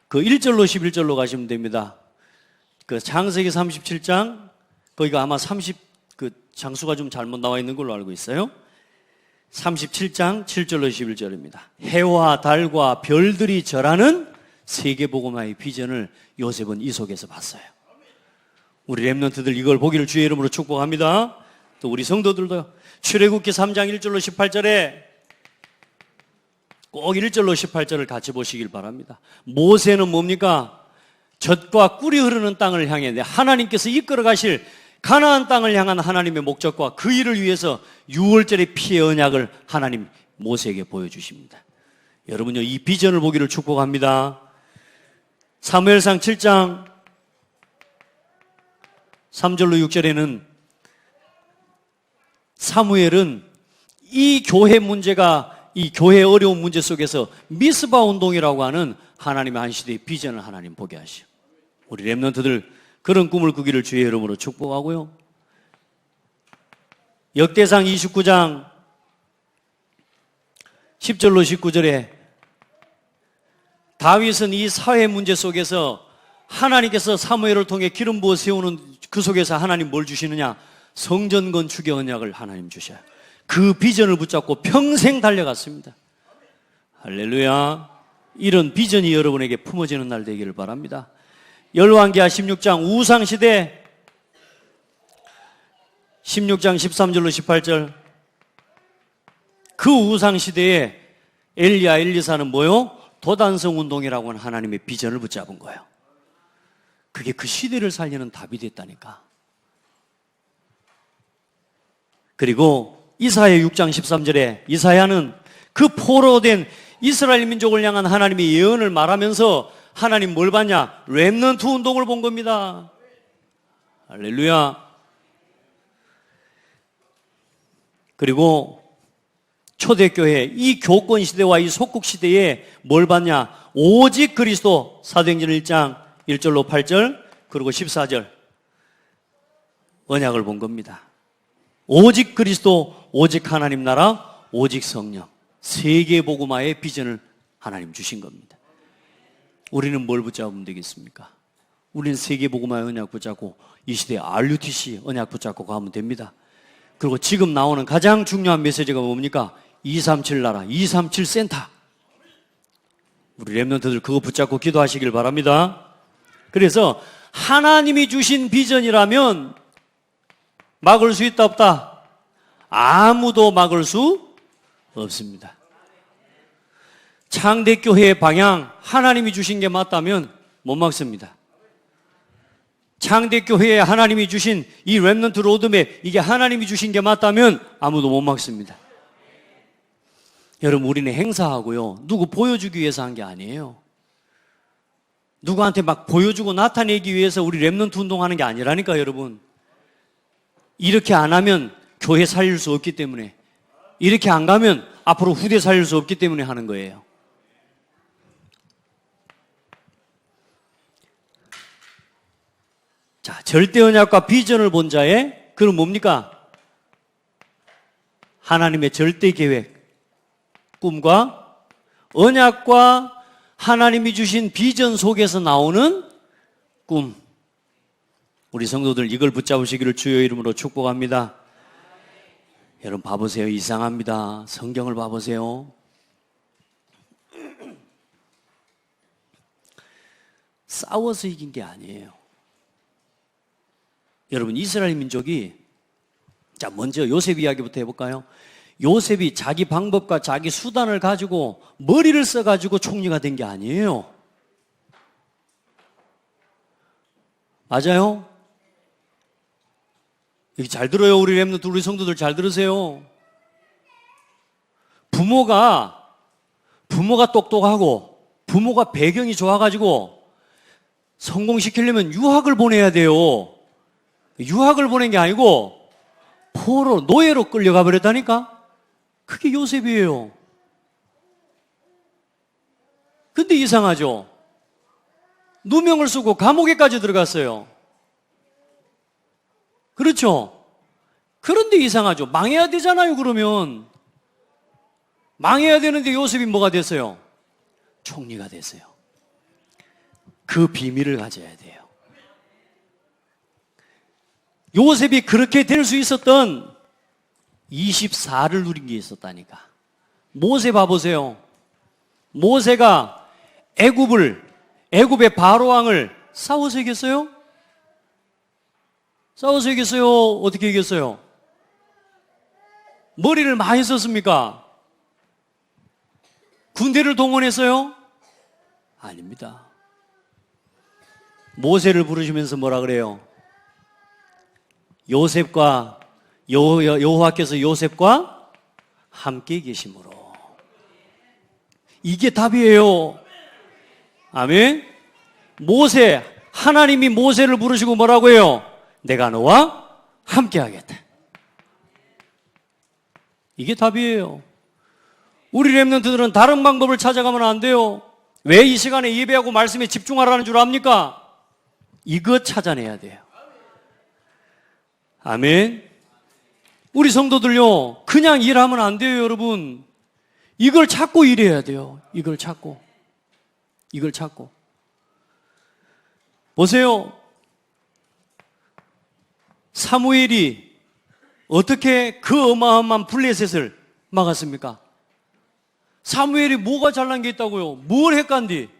그 1절로 11절로 가시면 됩니다. 그 창세기 37장 거기가 아마 그 장수가 좀 잘못 나와 있는 걸로 알고 있어요. 37장 7절로 11절입니다. 해와 달과 별들이 절하는 세계복음화의 비전을 요셉은 이 속에서 봤어요. 우리 렘넌트들 이걸 보기를 주의 이름으로 축복합니다. 또 우리 성도들도 출애굽기 3장 1절로 18절에 꼭 1절로 18절을 같이 보시길 바랍니다. 모세는 뭡니까? 젖과 꿀이 흐르는 땅을 향해 하나님께서 이끌어 가실 가나안 땅을 향한 하나님의 목적과 그 일을 위해서 6월절의 피의 언약을 하나님 모세에게 보여주십니다. 여러분요, 이 비전을 보기를 축복합니다. 사무엘상 7장 3절로 6절에는 사무엘은 이 교회 문제가 이 교회의 어려운 문제 속에서 미스바 운동이라고 하는 하나님의 한 시대의 비전을 하나님 보게 하시오. 우리 렘넌트들 그런 꿈을 꾸기를 주의 이름으로 축복하고요. 역대상 29장 10절로 19절에 다윗은 이 사회 문제 속에서 하나님께서 사무엘을 통해 기름 부어 세우는 그 속에서 하나님 뭘 주시느냐? 성전 건축의 언약을 하나님 주셔요. 그 비전을 붙잡고 평생 달려갔습니다. 할렐루야. 이런 비전이 여러분에게 품어지는 날 되기를 바랍니다. 열왕기하 16장 우상시대 16장 13절로 18절 그 우상시대에 엘리야 엘리사는 뭐요? 도단성 운동이라고 하는 하나님의 비전을 붙잡은 거예요. 그게 그 시대를 살리는 답이 됐다니까. 그리고 이사야 6장 13절에 이사야는 그 포로된 이스라엘 민족을 향한 하나님의 예언을 말하면서 하나님 뭘 봤냐? 렘넌트 운동을 본 겁니다. 할렐루야. 그리고 초대교회 이 교권 시대와 이 속국 시대에 뭘 봤냐? 오직 그리스도. 사도행전 1장 1절로 8절 그리고 14절 언약을 본 겁니다. 오직 그리스도, 오직 하나님 나라, 오직 성령. 세계복음화의 비전을 하나님 주신 겁니다. 우리는 뭘 붙잡으면 되겠습니까? 우리는 세계복음화의 언약 붙잡고 이 시대의 RUTC 언약 붙잡고 가면 됩니다. 그리고 지금 나오는 가장 중요한 메시지가 뭡니까? 237 나라, 237 센터. 우리 렘넌트들 그거 붙잡고 기도하시길 바랍니다. 그래서 하나님이 주신 비전이라면 막을 수 있다 없다? 아무도 막을 수 없습니다. 창대교회의 방향 하나님이 주신 게 맞다면 못 막습니다. 창대교회에 하나님이 주신 이 렘넌트 로드맵 이게 하나님이 주신 게 맞다면 아무도 못 막습니다. 여러분 우리는 행사하고요 누구 보여주기 위해서 한 게 아니에요. 누구한테 막 보여주고 나타내기 위해서 우리 렘넌트 운동하는 게 아니라니까. 여러분 이렇게 안 하면 교회 살릴 수 없기 때문에, 이렇게 안 가면 앞으로 후대 살릴 수 없기 때문에 하는 거예요. 자, 절대 언약과 비전을 본 자의 그럼 뭡니까? 하나님의 절대 계획, 꿈과 언약과 하나님이 주신 비전 속에서 나오는 꿈. 우리 성도들 이걸 붙잡으시기를 주의 이름으로 축복합니다. 여러분 봐보세요. 이상합니다. 성경을 봐보세요. 싸워서 이긴 게 아니에요. 여러분 이스라엘 민족이, 자 먼저 요셉 이야기부터 해볼까요? 요셉이 자기 방법과 자기 수단을 가지고 머리를 써가지고 총리가 된 게 아니에요. 맞아요? 여기 잘 들어요. 우리 렘넌트, 우리 성도들 잘 들으세요. 부모가 똑똑하고 부모가 배경이 좋아가지고 성공시키려면 유학을 보내야 돼요. 유학을 보낸 게 아니고 포로, 노예로 끌려가 버렸다니까? 그게 요셉이에요. 근데 이상하죠? 누명을 쓰고 감옥에까지 들어갔어요. 그렇죠? 그런데 이상하죠? 망해야 되잖아요, 그러면. 망해야 되는데 요셉이 뭐가 됐어요? 총리가 됐어요. 그 비밀을 가져야 돼요. 요셉이 그렇게 될 수 있었던 24를 누린 게 있었다니까. 모세 봐보세요. 모세가 애굽의 바로왕을 싸워서 이겼어요? 싸워서 이겼어요? 어떻게 이겼어요? 머리를 많이 썼습니까? 군대를 동원했어요? 아닙니다. 모세를 부르시면서 뭐라 그래요? 요셉과 여호와께서 요셉과 함께 계심으로. 이게 답이에요. 아멘. 하나님이 모세를 부르시고 뭐라고 해요? 내가 너와 함께 하겠다. 이게 답이에요. 우리 렘넌트들은 다른 방법을 찾아가면 안 돼요. 왜 이 시간에 예배하고 말씀에 집중하라는 줄 압니까? 이거 찾아내야 돼요. 아멘. 우리 성도들요, 그냥 일하면 안 돼요, 여러분. 이걸 찾고 일해야 돼요. 이걸 찾고. 보세요. 사무엘이 어떻게 그 어마어마한 블레셋을 막았습니까? 사무엘이 뭐가 잘난 게 있다고요? 뭘 했간디?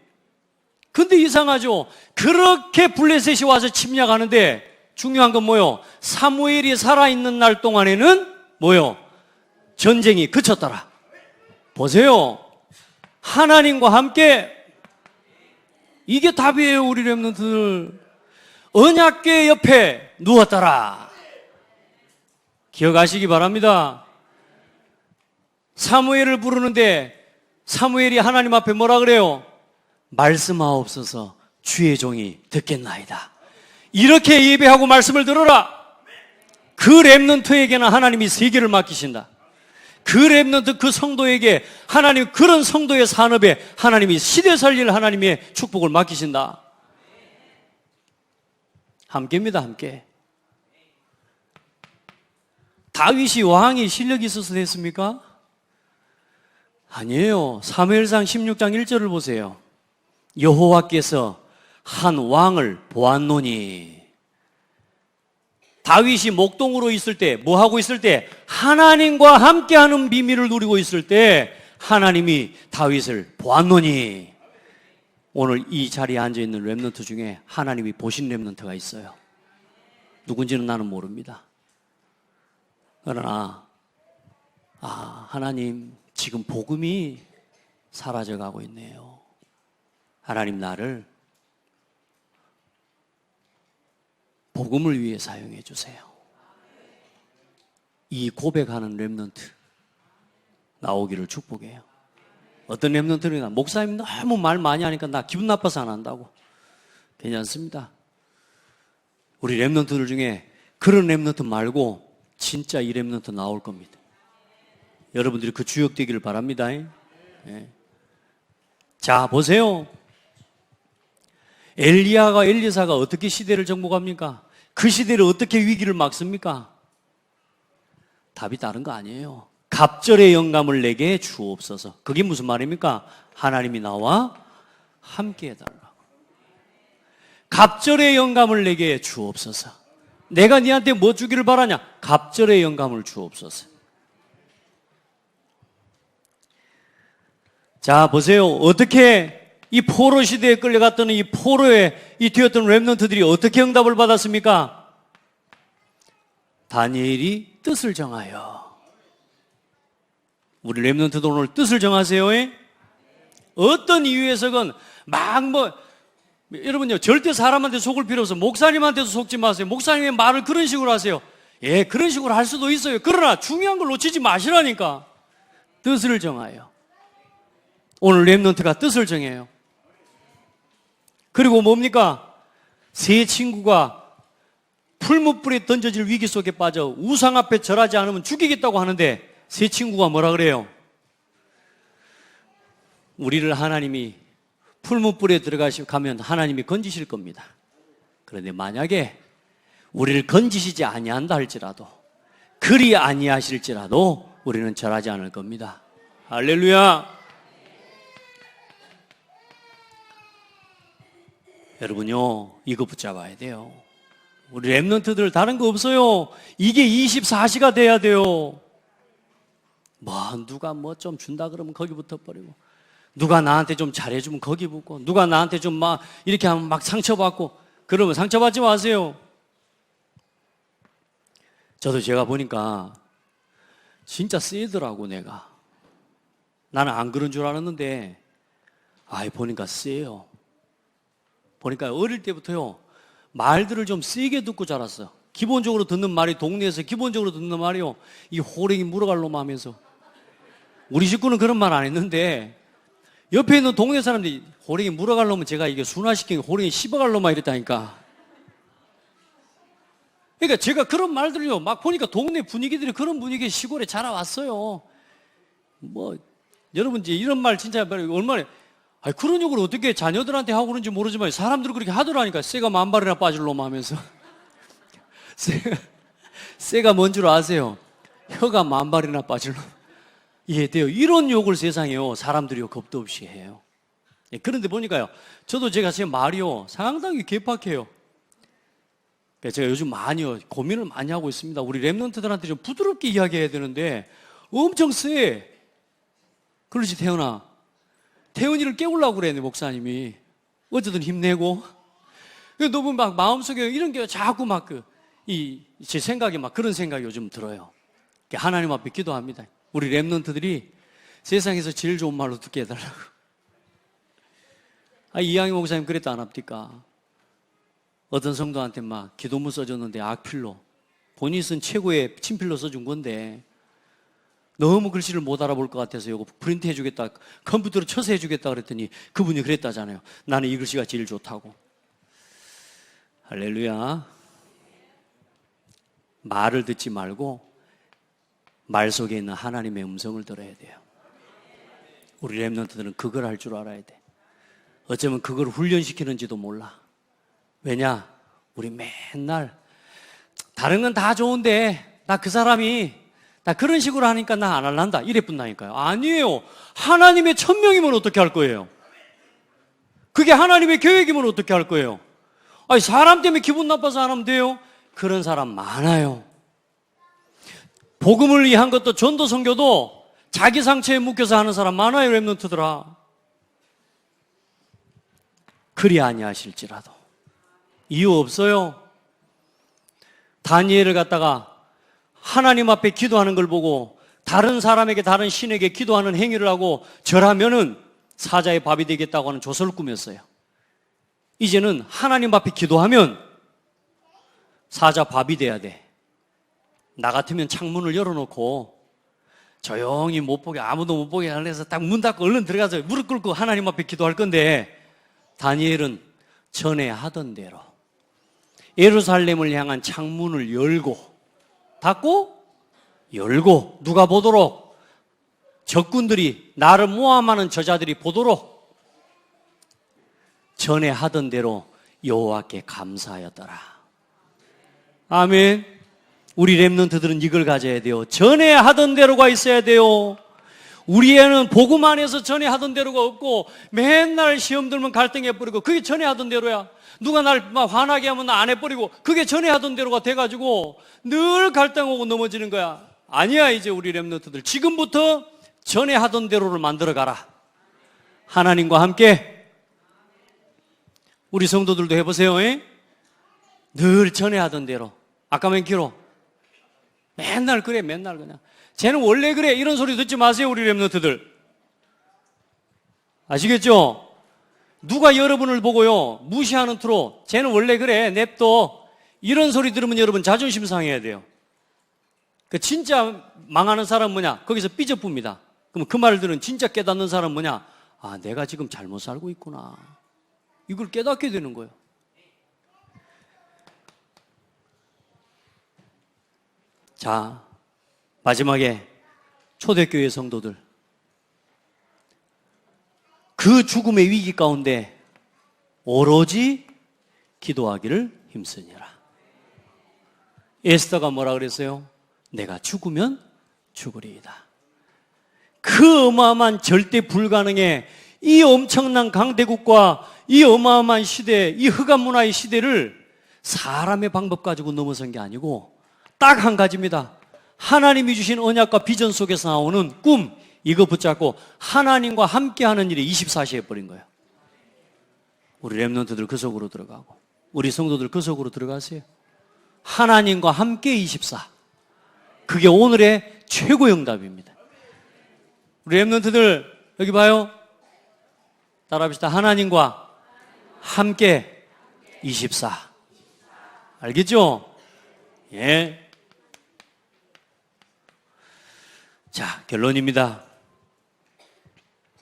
근데 이상하죠? 그렇게 블레셋이 와서 침략하는데 중요한 건 뭐요? 사무엘이 살아있는 날 동안에는 뭐요? 전쟁이 그쳤더라. 보세요. 하나님과 함께. 이게 답이에요, 우리 렘넌트들. 언약궤 옆에 누웠더라. 기억하시기 바랍니다. 사무엘을 부르는데 사무엘이 하나님 앞에 뭐라 그래요? 말씀하옵소서 주의 종이 듣겠나이다. 이렇게 예배하고 말씀을 들어라. 그 렘넌트에게는 하나님이 세계를 맡기신다. 그 렘넌트 그 성도에게 하나님 그런 성도의 산업에 하나님이 시대 살릴 하나님의 축복을 맡기신다. 함께입니다. 함께. 다윗이 왕이 실력이 있어서 됐습니까? 아니에요. 사무엘상 16장 1절을 보세요. 여호와께서 한 왕을 보았노니. 다윗이 목동으로 있을 때, 뭐 하고 있을 때? 하나님과 함께하는 비밀을 누리고 있을 때 하나님이 다윗을 보았노니. 오늘 이 자리에 앉아있는 렘넌트 중에 하나님이 보신 렘넌트가 있어요. 누군지는 나는 모릅니다. 그러나 하나님 지금 복음이 사라져가고 있네요. 하나님 나를 복음을 위해 사용해 주세요. 이 고백하는 렘넌트 나오기를 축복해요. 어떤 렘넌트는 목사님 너무 말 많이 하니까 나 기분 나빠서 안 한다고. 괜찮습니다. 우리 렘넌트들 중에 그런 렘넌트 말고 진짜 이 렘넌트 나올 겁니다. 여러분들이 그 주역되기를 바랍니다. 네. 자, 보세요. 엘리야가 엘리사가 어떻게 시대를 정복합니까? 그 시대를 어떻게 위기를 막습니까? 답이 다른 거 아니에요. 갑절의 영감을 내게 주옵소서. 그게 무슨 말입니까? 하나님이 나와 함께 해달라고. 갑절의 영감을 내게 주옵소서. 내가 네한테 뭐 주기를 바라냐? 갑절의 영감을 주옵소서. 자, 보세요. 어떻게 이 포로 시대에 끌려갔던 이 포로에 뒤였던 렘넌트들이 어떻게 응답을 받았습니까? 다니엘이 뜻을 정하여. 우리 렘넌트도 오늘 뜻을 정하세요. 어떤 이유에서건 여러분요, 절대 사람한테 속을 필요 없어. 목사님한테도 속지 마세요. 목사님의 말을 그런 식으로 하세요. 예, 그런 식으로 할 수도 있어요. 그러나 중요한 걸 놓치지 마시라니까. 뜻을 정하여. 오늘 렘넌트가 뜻을 정해요. 그리고 뭡니까? 세 친구가 풀무불에 던져질 위기 속에 빠져 우상 앞에 절하지 않으면 죽이겠다고 하는데 세 친구가 뭐라 그래요? 우리를 하나님이 풀무불에 가면 하나님이 건지실 겁니다. 그런데 만약에 우리를 건지시지 아니한다 할지라도 그리 아니하실지라도 우리는 절하지 않을 겁니다. 할렐루야. 여러분요, 이거 붙잡아야 돼요. 우리 렘넌트들 다른 거 없어요. 이게 24시가 돼야 돼요. 누가 좀 준다 그러면 거기 붙어버리고, 누가 나한테 좀 잘해주면 거기 붙고, 누가 나한테 좀 이렇게 하면 막 상처받고, 그러면 상처받지 마세요. 저도 제가 보니까 진짜 세더라고, 내가. 나는 안 그런 줄 알았는데 보니까 세요. 보니까 어릴 때부터요 말들을 좀 세게 듣고 자랐어. 기본적으로 듣는 말이, 동네에서 기본적으로 듣는 말이요, 이 호랭이 물어갈 놈 하면서. 우리 식구는 그런 말 안 했는데 옆에 있는 동네 사람들이 호랭이 물어갈 놈은 제가 이게 순화시킨 호랭이 씹어갈 놈만 이랬다니까. 그러니까 제가 그런 말들을요 막 보니까 동네 분위기들이 그런 분위기에 시골에 자라왔어요. 뭐 여러분 이제 이런 말 진짜 얼마나 그런 욕을 어떻게 자녀들한테 하고 그런지 모르지만 사람들은 그렇게 하더라니까. 쇠가 만발이나 빠질 놈 하면서. 쇠가 뭔 줄 아세요? 혀가 만발이나 빠질 놈. 이해돼요? 이런 욕을 세상에요 사람들이요 겁도 없이 해요. 그런데 보니까요 저도 제가 제 말이요 상당히 개팍해요. 제가 요즘 많이요 고민을 많이 하고 있습니다. 우리 랩런트들한테 좀 부드럽게 이야기해야 되는데 엄청 세. 그렇지 태연아. 태연이를 깨우려고 그래 내 목사님이. 어쨌든 힘내고. 너무 막 마음속에 이런 게 자꾸 막 제 생각에 막 그런 생각이 요즘 들어요. 하나님 앞에 기도합니다. 우리 랩런트들이 세상에서 제일 좋은 말로 듣게 해달라고. 이양희 목사님 그랬다 안 합니까? 어떤 성도한테 막 기도문 써줬는데 악필로, 본인이 쓴 최고의 친필로 써준 건데 너무 글씨를 못 알아볼 것 같아서 이거 프린트 해주겠다, 컴퓨터로 쳐서 해주겠다 그랬더니 그분이 그랬다잖아요. 나는 이 글씨가 제일 좋다고. 할렐루야. 말을 듣지 말고 말 속에 있는 하나님의 음성을 들어야 돼요. 우리 랩런트들은 그걸 할 줄 알아야 돼. 어쩌면 그걸 훈련시키는지도 몰라. 왜냐? 우리 맨날 다른 건 다 좋은데 나 그 사람이 나 그런 식으로 하니까 나 안 할란다 이래뿐다니까요. 아니에요. 하나님의 천명이면 어떻게 할 거예요? 그게 하나님의 계획이면 어떻게 할 거예요? 사람 때문에 기분 나빠서 안 하면 돼요? 그런 사람 많아요. 복음을 위한 것도 전도 선교도 자기 상처에 묶여서 하는 사람 많아요. 랩런트들아. 그리 아니하실지라도 이유 없어요. 다니엘을 갖다가 하나님 앞에 기도하는 걸 보고 다른 사람에게, 다른 신에게 기도하는 행위를 하고 절하면은 사자의 밥이 되겠다고 하는 조서를 꾸몄어요. 이제는 하나님 앞에 기도하면 사자 밥이 돼야 돼. 나 같으면 창문을 열어놓고 조용히 못 보게, 아무도 못 보게 해서 딱 문 닫고 얼른 들어가서 무릎 꿇고 하나님 앞에 기도할 건데, 다니엘은 전에 하던 대로 예루살렘을 향한 창문을 열고 닫고 열고 누가 보도록, 적군들이 나를 모함하는 저자들이 보도록 전에 하던 대로 여호와께 감사하였더라. 아멘. 우리 랩런트들은 이걸 가져야 돼요. 전에 하던 대로가 있어야 돼요. 우리에는 복음 안에서 전에 하던 대로가 없고 맨날 시험 들면 갈등해버리고 그게 전에 하던 대로야. 누가 날 막 화나게 하면 나 안 해버리고 그게 전에 하던 대로가 돼가지고 늘 갈등하고 넘어지는 거야. 아니야. 이제 우리 랩런트들 지금부터 전에 하던 대로를 만들어 가라. 하나님과 함께. 우리 성도들도 해보세요. 늘 전에 하던 대로. 아까 맨 기로 맨날 그래. 맨날 그냥 쟤는 원래 그래 이런 소리 듣지 마세요. 우리 랩런트들 아시겠죠? 누가 여러분을 보고요 무시하는 투로 쟤는 원래 그래 냅둬 이런 소리 들으면 여러분 자존심 상해야 돼요. 그 진짜 망하는 사람은 뭐냐? 거기서 삐져쁩니다. 그럼 그 말을 들은 진짜 깨닫는 사람은 뭐냐? 아, 내가 지금 잘못 살고 있구나. 이걸 깨닫게 되는 거예요. 자, 마지막에 초대교회 성도들, 그 죽음의 위기 가운데 오로지 기도하기를 힘쓰니라. 에스더가 뭐라 그랬어요? 내가 죽으면 죽으리이다. 그 어마어마한 절대 불가능의 이 엄청난 강대국과 이 어마어마한 시대, 이 흑암 문화의 시대를 사람의 방법 가지고 넘어선 게 아니고 딱 한 가지입니다. 하나님이 주신 언약과 비전 속에서 나오는 꿈, 이거 붙잡고 하나님과 함께하는 일에 24시 해버린 거예요. 우리 랩런트들 그 속으로 들어가고 우리 성도들 그 속으로 들어가세요. 하나님과 함께 24. 그게 오늘의 최고의 응답입니다. 우리 랩런트들 여기 봐요. 따라합시다. 하나님과 함께 24. 알겠죠? 예. 자, 결론입니다.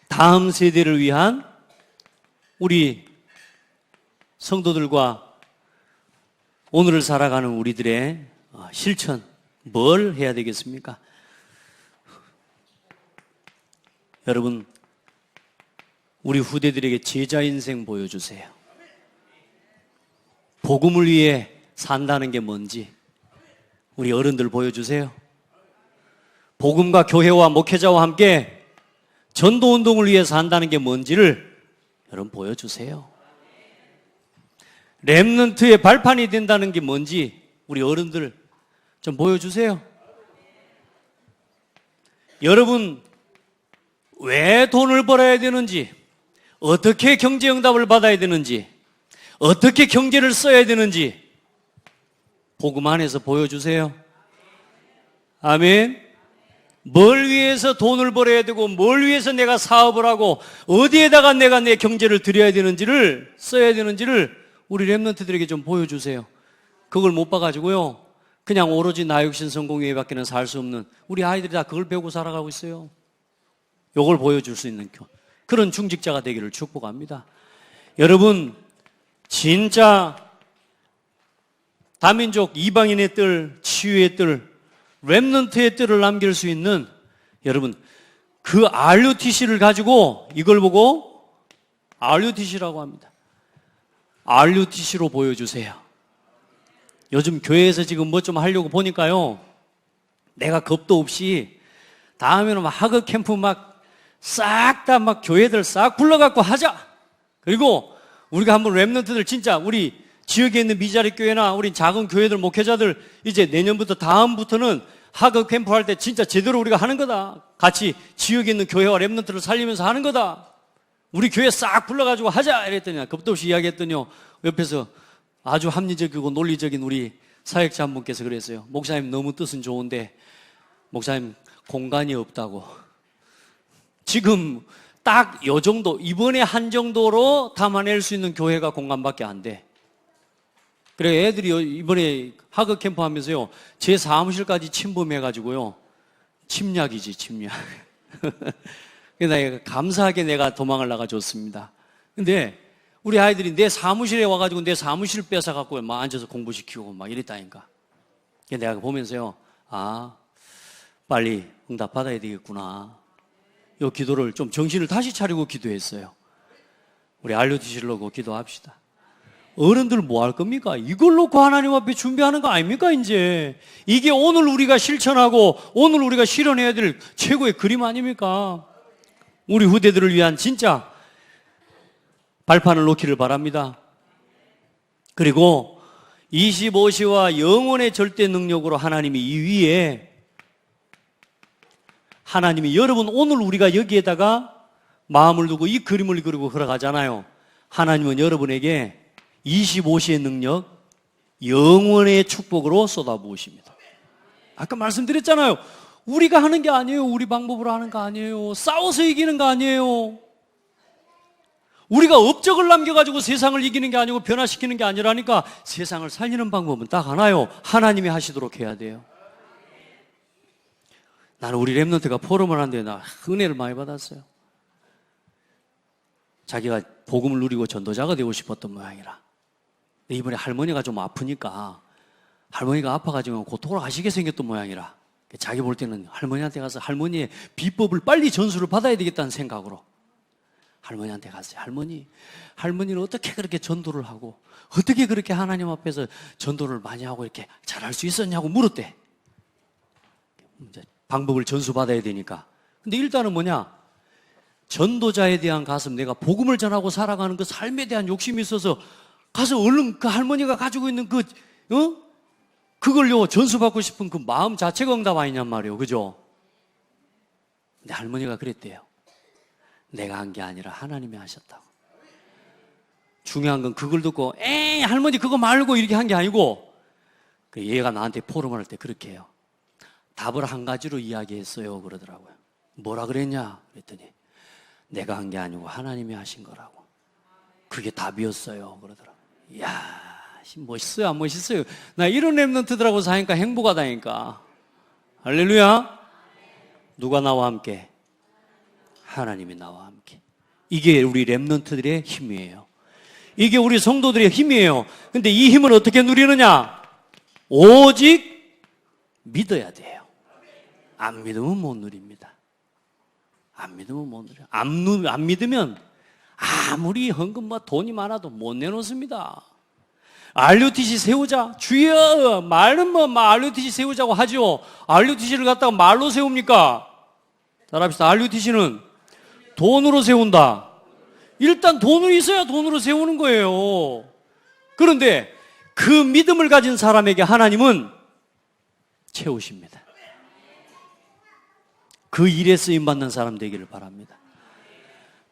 다음 세대를 위한 우리 성도들과 오늘을 살아가는 우리들의 실천, 뭘 해야 되겠습니까? 여러분, 우리 후대들에게 제자 인생 보여주세요. 복음을 위해 산다는 게 뭔지 우리 어른들 보여주세요. 복음과 교회와 목회자와 함께 전도운동을 위해 산다는 게 뭔지를 여러분 보여주세요. 렘넌트의 발판이 된다는 게 뭔지 우리 어른들 좀 보여주세요. 여러분, 왜 돈을 벌어야 되는지, 어떻게 경제응답을 받아야 되는지, 어떻게 경제를 써야 되는지 복음 안에서 보여주세요. 아멘. 뭘 위해서 돈을 벌어야 되고, 뭘 위해서 내가 사업을 하고, 어디에다가 내가 내 경제를 들여야 되는지를, 써야 되는지를 우리 렘넌트들에게 좀 보여주세요. 그걸 못 봐가지고요, 그냥 오로지 나 육신 성공 외에밖에는 살 수 없는 우리 아이들이 다 그걸 배우고 살아가고 있어요. 요걸 보여줄 수 있는 그런 중직자가 되기를 축복합니다. 여러분, 진짜 다민족 이방인의 뜰, 치유의 뜰, 렘넌트의 뜰을 남길 수 있는 여러분, 그 RUTC를 가지고 이걸 보고 RUTC라고 합니다. RUTC로 보여주세요. 요즘 교회에서 지금 뭐 좀 하려고 보니까요, 내가 겁도 없이 다음에는 막 하급 캠프 막 싹 다 막 교회들 싹 불러갖고 하자. 그리고 우리가 한번 렘넌트들 진짜 우리 지역에 있는 미자리 교회나 우리 작은 교회들 목회자들 이제 내년부터 다음부터는 하급 캠프 할 때 진짜 제대로 우리가 하는 거다. 같이 지역에 있는 교회와 렘넌트를 살리면서 하는 거다. 우리 교회 싹 불러가지고 하자 이랬더니 겁도 없이 이야기했더니요, 옆에서 아주 합리적이고 논리적인 우리 사역자 한 분께서 그랬어요. 목사님 너무 뜻은 좋은데 목사님 공간이 없다고. 지금 딱 요 정도, 이번에 한 정도로 담아낼 수 있는 교회가 공간밖에 안 돼. 그래 애들이 이번에 하급 캠프 하면서요, 제 사무실까지 침범해가지고요, 침략이지 침략. 그래서 감사하게 내가 도망을 나가줬습니다. 근데 우리 아이들이 내 사무실에 와가지고 내 사무실 뺏어갖고 막 앉아서 공부시키고 막 이랬다니까. 내가 보면서요, 아, 빨리 응답 받아야 되겠구나. 이 기도를 좀 정신을 다시 차리고 기도했어요. 우리 RUTC를 놓고 기도합시다. 어른들 뭐 할 겁니까? 이걸 놓고 하나님 앞에 준비하는 거 아닙니까, 이제? 이게 오늘 우리가 실천하고 오늘 우리가 실현해야 될 최고의 그림 아닙니까? 우리 후대들을 위한 진짜 발판을 놓기를 바랍니다. 그리고 25시와 영원의 절대 능력으로 하나님이 이 위에, 하나님이 여러분 오늘 우리가 여기에다가 마음을 두고 이 그림을 그리고 걸어가잖아요. 하나님은 여러분에게 25시의 능력, 영원의 축복으로 쏟아부으십니다. 아까 말씀드렸잖아요. 우리가 하는 게 아니에요. 우리 방법으로 하는 거 아니에요. 싸워서 이기는 거 아니에요. 우리가 업적을 남겨가지고 세상을 이기는 게 아니고 변화시키는 게 아니라니까. 세상을 살리는 방법은 딱 하나요. 하나님이 하시도록 해야 돼요. 나는 우리 렘넌트가 포럼을 하는데 나 은혜를 많이 받았어요. 자기가 복음을 누리고 전도자가 되고 싶었던 모양이라. 근데 이번에 할머니가 좀 아프니까, 할머니가 아파가지고 곧 돌아가시게 생겼던 모양이라, 자기 볼 때는 할머니한테 가서 할머니의 비법을 빨리 전수를 받아야 되겠다는 생각으로 할머니한테 갔어요. 할머니는 어떻게 그렇게 전도를 하고 어떻게 그렇게 하나님 앞에서 전도를 많이 하고 이렇게 잘할 수 있었냐고 물었대. 이제 방법을 전수받아야 되니까. 근데 일단은 뭐냐, 전도자에 대한 가슴, 내가 복음을 전하고 살아가는 그 삶에 대한 욕심이 있어서 가서 얼른 그 할머니가 가지고 있는 그걸요 전수받고 싶은 그 마음 자체가 응답 아니냔 말이에요. 그죠? 근데 할머니가 그랬대요. 내가 한 게 아니라 하나님이 하셨다고. 중요한 건 그걸 듣고 에이 할머니 그거 말고 이렇게 한 게 아니고, 그 얘가 나한테 포럼을 할 때 그렇게 해요. 답을 한 가지로 이야기했어요 그러더라고요. 뭐라 그랬냐? 그랬더니 내가 한 게 아니고 하나님이 하신 거라고. 그게 답이었어요. 그러더라고. 이야, 멋있어요, 안 멋있어요? 나 이런 랩런트들하고 사니까 행복하다니까. 할렐루야. 누가 나와 함께? 하나님이 나와 함께. 이게 우리 랩런트들의 힘이에요. 이게 우리 성도들의 힘이에요. 근데 이 힘을 어떻게 누리느냐? 오직 믿어야 돼요. 안 믿으면 못 누립니다. 안 믿으면 못 누려요. 안 믿으면 아무리 헌금과 돈이 많아도 못 내놓습니다. RUTC 세우자. 주여, 말은 뭐 RUTC 세우자고 하죠. RUTC를 갖다가 말로 세웁니까? 따라합시다. RUTC는 돈으로 세운다. 일단 돈이 있어야 돈으로 세우는 거예요. 그런데 그 믿음을 가진 사람에게 하나님은 채우십니다. 그 일에 쓰임받는 사람 되기를 바랍니다.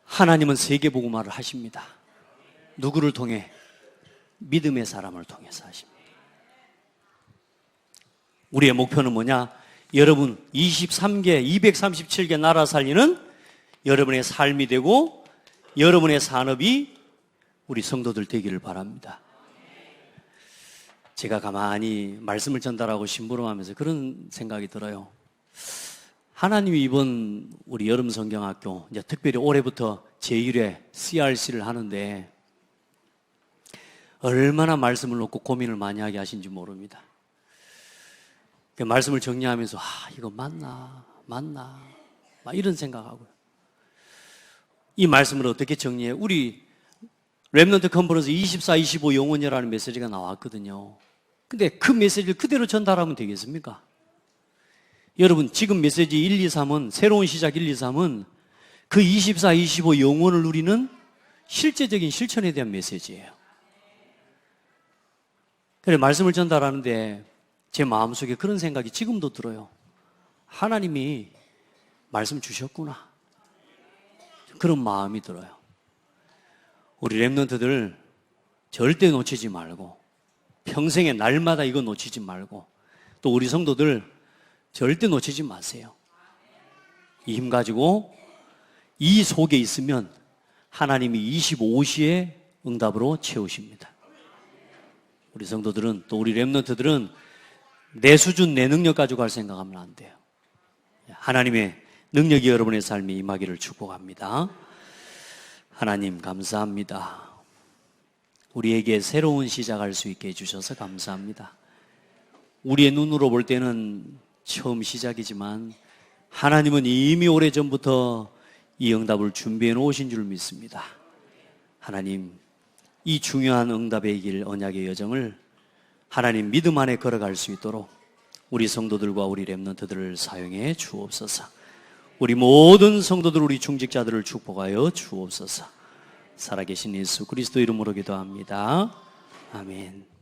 하나님은 세계복음화를 하십니다. 누구를 통해? 믿음의 사람을 통해서 하십니다. 우리의 목표는 뭐냐? 여러분 23개, 237개 나라 살리는 여러분의 삶이 되고 여러분의 산업이 우리 성도들 되기를 바랍니다. 제가 가만히 말씀을 전달하고 심부름하면서 그런 생각이 들어요. 하나님이 이번 우리 여름 성경학교 이제 특별히 올해부터 제1회 CRC를 하는데 얼마나 말씀을 놓고 고민을 많이 하게 하신지 모릅니다. 그 말씀을 정리하면서 이거 맞나 막 이런 생각하고요. 이 말씀을 어떻게 정리해? 우리 렘넌트 컨퍼런스 24, 25 영혼이라는 메시지가 나왔거든요. 근데 그 메시지를 그대로 전달하면 되겠습니까? 여러분 지금 메시지 1, 2, 3은 새로운 시작 1, 2, 3은 그 24, 25 영혼을 누리는 실제적인 실천에 대한 메시지예요. 그래 말씀을 전달하는데 제 마음속에 그런 생각이 지금도 들어요. 하나님이 말씀 주셨구나. 그런 마음이 들어요. 우리 렘넌트들 절대 놓치지 말고 평생에 날마다 이거 놓치지 말고 또 우리 성도들 절대 놓치지 마세요. 이 힘 가지고 이 속에 있으면 하나님이 25시에 응답으로 채우십니다. 우리 성도들은 또 우리 렘넌트들은 내 수준 내 능력 가지고 갈 생각하면 안 돼요. 하나님의 능력이 여러분의 삶에 임하기를 축복합니다. 하나님 감사합니다. 우리에게 새로운 시작할 수 있게 해주셔서 감사합니다. 우리의 눈으로 볼 때는 처음 시작이지만 하나님은 이미 오래전부터 이 응답을 준비해 놓으신 줄 믿습니다. 하나님, 이 중요한 응답의 길 언약의 여정을 하나님 믿음 안에 걸어갈 수 있도록 우리 성도들과 우리 렘넌트들을 사용해 주옵소서. 우리 모든 성도들, 우리 중직자들을 축복하여 주옵소서. 살아계신 예수 그리스도 이름으로 기도합니다. 아멘.